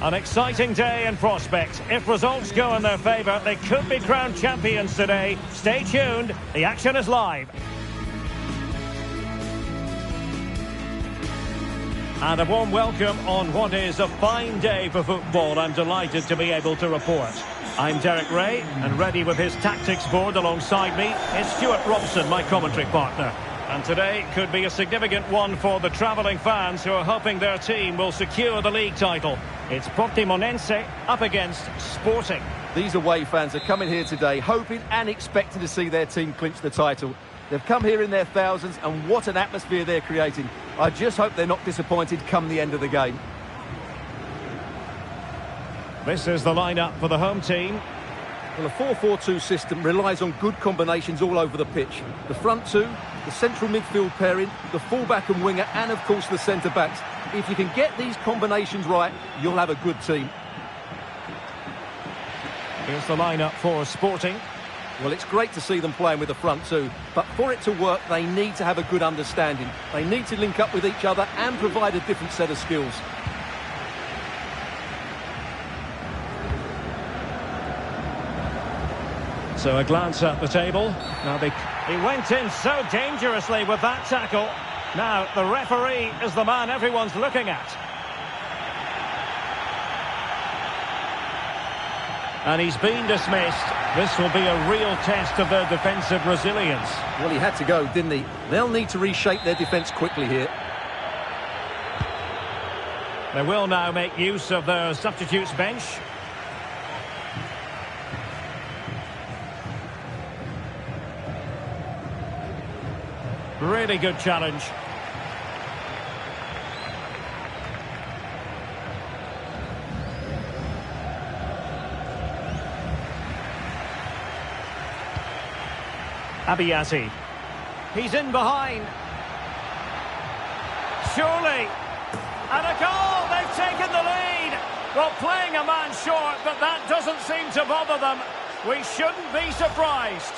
An exciting day in prospect. If results go in their favour, they could be crowned champions today. Stay tuned. The action is live. And a warm welcome on what is a fine day for football. I'm delighted to be able to report. I'm Derek Ray, and ready with his tactics board alongside me is Stuart Robson, my commentary partner. And today could be a significant one for the travelling fans who are hoping their team will secure the league title. It's Portimonense up against Sporting. These away fans are coming here today hoping and expecting to see their team clinch the title. They've come here in their thousands, and what an atmosphere they're creating. I just hope they're not disappointed come the end of the game. This is the lineup for the home team. Well, a 4-4-2 system relies on good combinations all over the pitch. The front two, the central midfield pairing, the fullback and winger, and of course the centre-backs. If you can get these combinations right, you'll have a good team. Here's the lineup for Sporting. Well, it's great to see them playing with the front two, but for it to work, they need to have a good understanding. They need to link up with each other and provide a different set of skills. So a glance at the table. Now he went in so dangerously with that tackle. Now the referee is the man everyone's looking at. And he's been dismissed. This will be a real test of their defensive resilience. Well, he had to go, didn't he? They'll need to reshape their defence quickly here. They will now make use of their substitutes bench. Really good challenge. Abiyazi. He's in behind. Surely. And a goal! They've taken the lead! Well, playing a man short, but that doesn't seem to bother them. We shouldn't be surprised.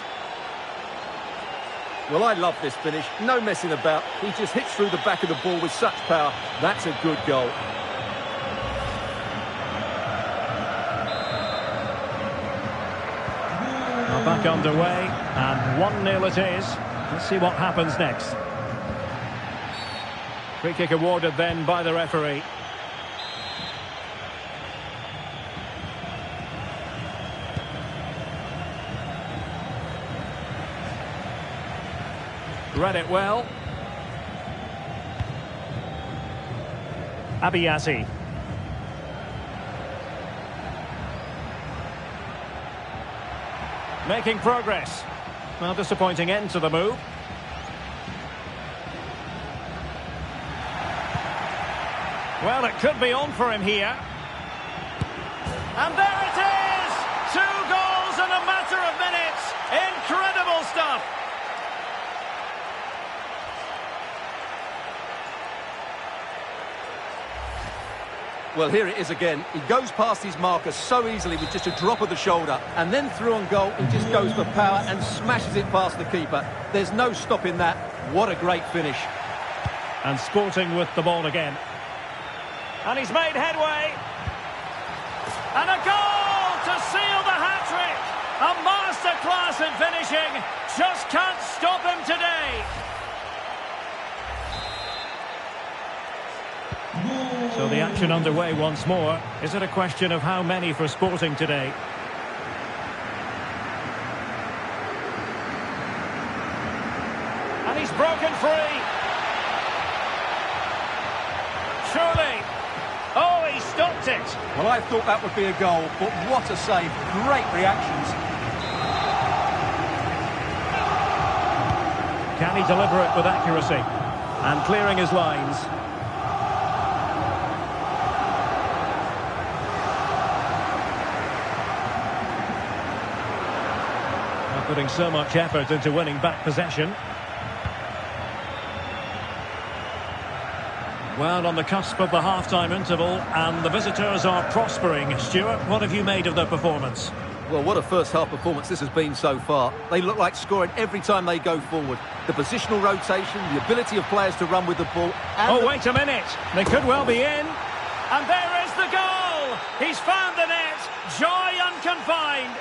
Well, I love this finish. No messing about. He just hits through the back of the ball with such power. That's a good goal. We're back underway, and 1-0 it is. Let's see what happens next. Free kick awarded then by the referee. Read it well. Abiyazi. Making progress. Well, disappointing end to the move. Well, it could be on for him here. And there it is! 2 goals in a matter of minutes. Incredible stuff. Well, here it is again. He goes past his marker so easily with just a drop of the shoulder, and then through on goal, he just goes for power and smashes it past the keeper. There's no stopping that. What a great finish. And Sporting with the ball again. And he's made headway. And a goal to seal the hat-trick. A masterclass in finishing. Just can't stop him today. So the action underway once more. Is it a question of how many for Sporting today? And he's broken free. Surely. Oh, he stopped it. Well, I thought that would be a goal, but what a save. Great reactions. Can he deliver it with accuracy? And clearing his lines. Putting so much effort into winning back possession. Well, on the cusp of the half-time interval, and the visitors are prospering. Stuart, what have you made of their performance? Well, what a first-half performance this has been so far. They look like scoring every time they go forward. The positional rotation, the ability of players to run with the ball. And wait a minute. They could well be in. And there is the goal! He's found the net. Joy unconfined.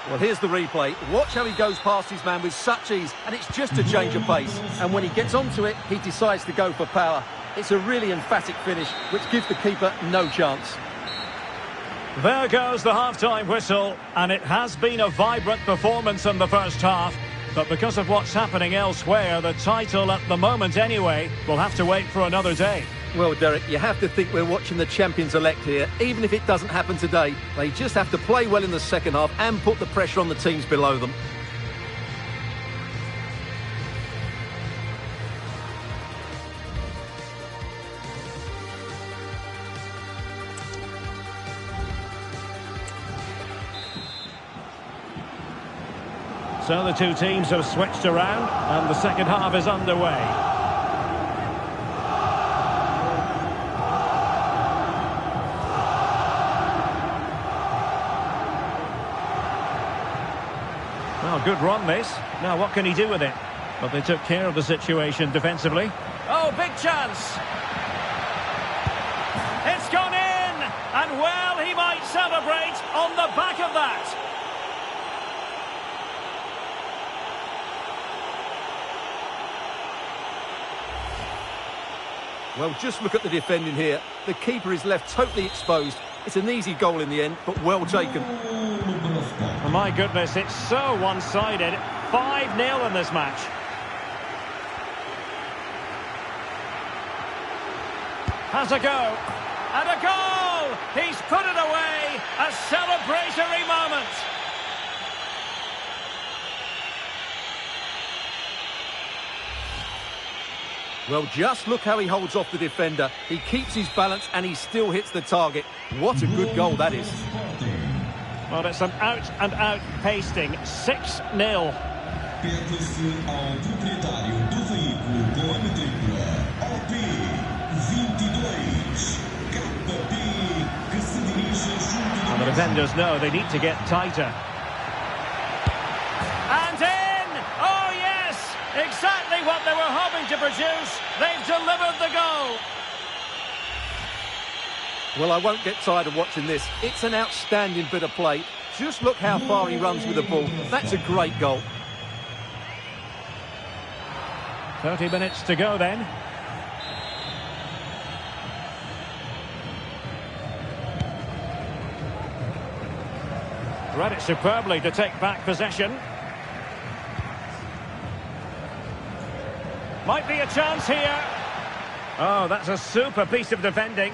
Well, here's the replay. Watch how he goes past his man with such ease, and it's just a change of pace. And when he gets onto it, he decides to go for power. It's a really emphatic finish, which gives the keeper no chance. There goes the half-time whistle, and it has been a vibrant performance in the first half. But because of what's happening elsewhere, the title at the moment anyway will have to wait for another day. Well, Derek, you have to think we're watching the champions-elect here. Even if it doesn't happen today, they just have to play well in the second half and put the pressure on the teams below them. So the two teams have switched around, and the second half is underway. Well, good run this. Now what can he do with it? But they took care of the situation defensively. Oh, big chance! It's gone in! And well, he might celebrate on the back of that. Well, just look at the defending here. The keeper is left totally exposed. It's an easy goal in the end, but well taken. Oh, my goodness, it's so one-sided. 5-0 in this match. Has a go. And a goal! He's put it away. A celebratory moment. Well, just look how he holds off the defender. He keeps his balance and he still hits the target. What a good goal that is. Well, it's an out-and-out pasting. 6-0. Pertence ao proprietário do veículo com a matrícula OP22 KP que se dirige junto And the defenders know they need to get tighter. And in! Oh, yes! Exactly what they were hoping to produce. They've delivered the goal. Well, I won't get tired of watching this. It's an outstanding bit of play. Just look how far he runs with the ball. That's a great goal. 30 minutes to go then. Read it superbly to take back possession. Might be a chance here. Oh, that's a super piece of defending.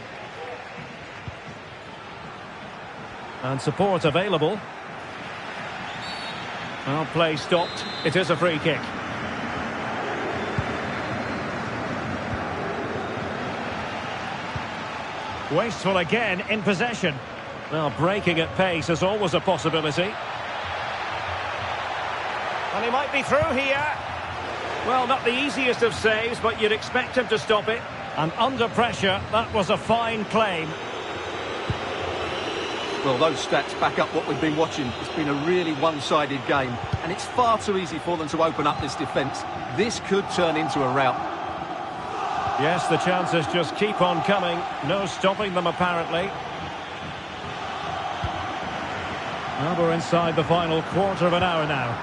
And support available. Well, play stopped. It is a free kick. Wasteful again in possession. Well, breaking at pace is always a possibility. And he might be through here. Well, not the easiest of saves, but you'd expect him to stop it. And under pressure, that was a fine claim. Well, those stats back up what we've been watching. It's been a really one-sided game, and it's far too easy for them to open up this defence. This could turn into a rout. Yes, the chances just keep on coming. No stopping them, apparently. Well, we're inside the final quarter of an hour now.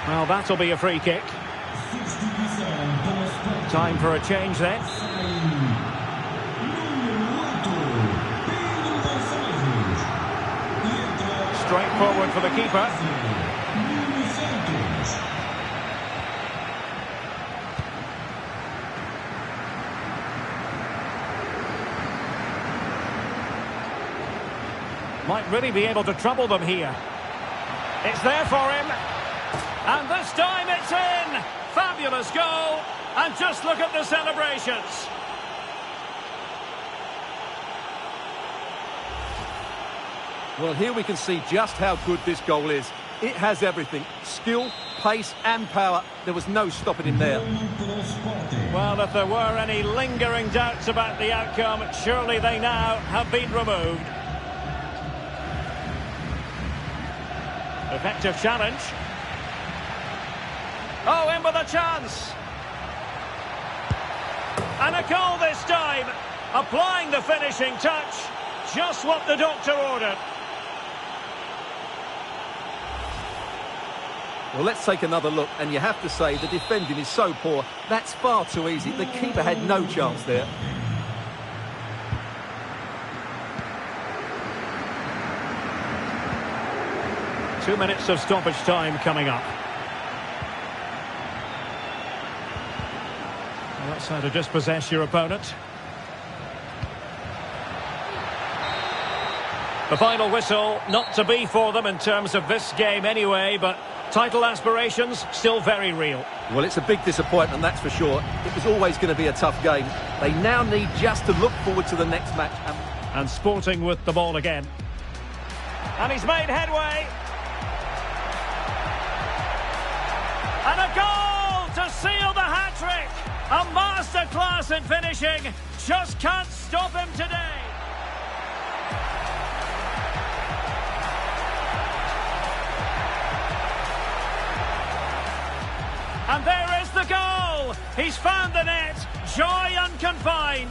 Well, that'll be a free kick. Time for a change then. Straight forward for the keeper. Might really be able to trouble them here. It's there for him. And this time it's in. Fabulous goal. And just look at the celebrations. Well, here we can see just how good this goal is. It has everything. Skill, pace and power. There was no stopping him there. Well, if there were any lingering doubts about the outcome, surely they now have been removed. Effective challenge. Oh, in with a chance. And a goal this time. Applying the finishing touch. Just what the doctor ordered. Well, let's take another look, and you have to say the defending is so poor. That's far too easy. The keeper had no chance there. Two minutes of stoppage time coming up. Well, that's how to dispossess your opponent. The final whistle, not to be for them in terms of this game anyway, but title aspirations still very real. Well, it's a big disappointment, that's for sure. It was always going to be a tough game. They now need just to look forward to the next match. And Sporting with the ball again. And he's made headway. And a goal to seal the hat-trick. A masterclass in finishing. Just can't stop him today. And there is the goal. He's found the net. Joy unconfined.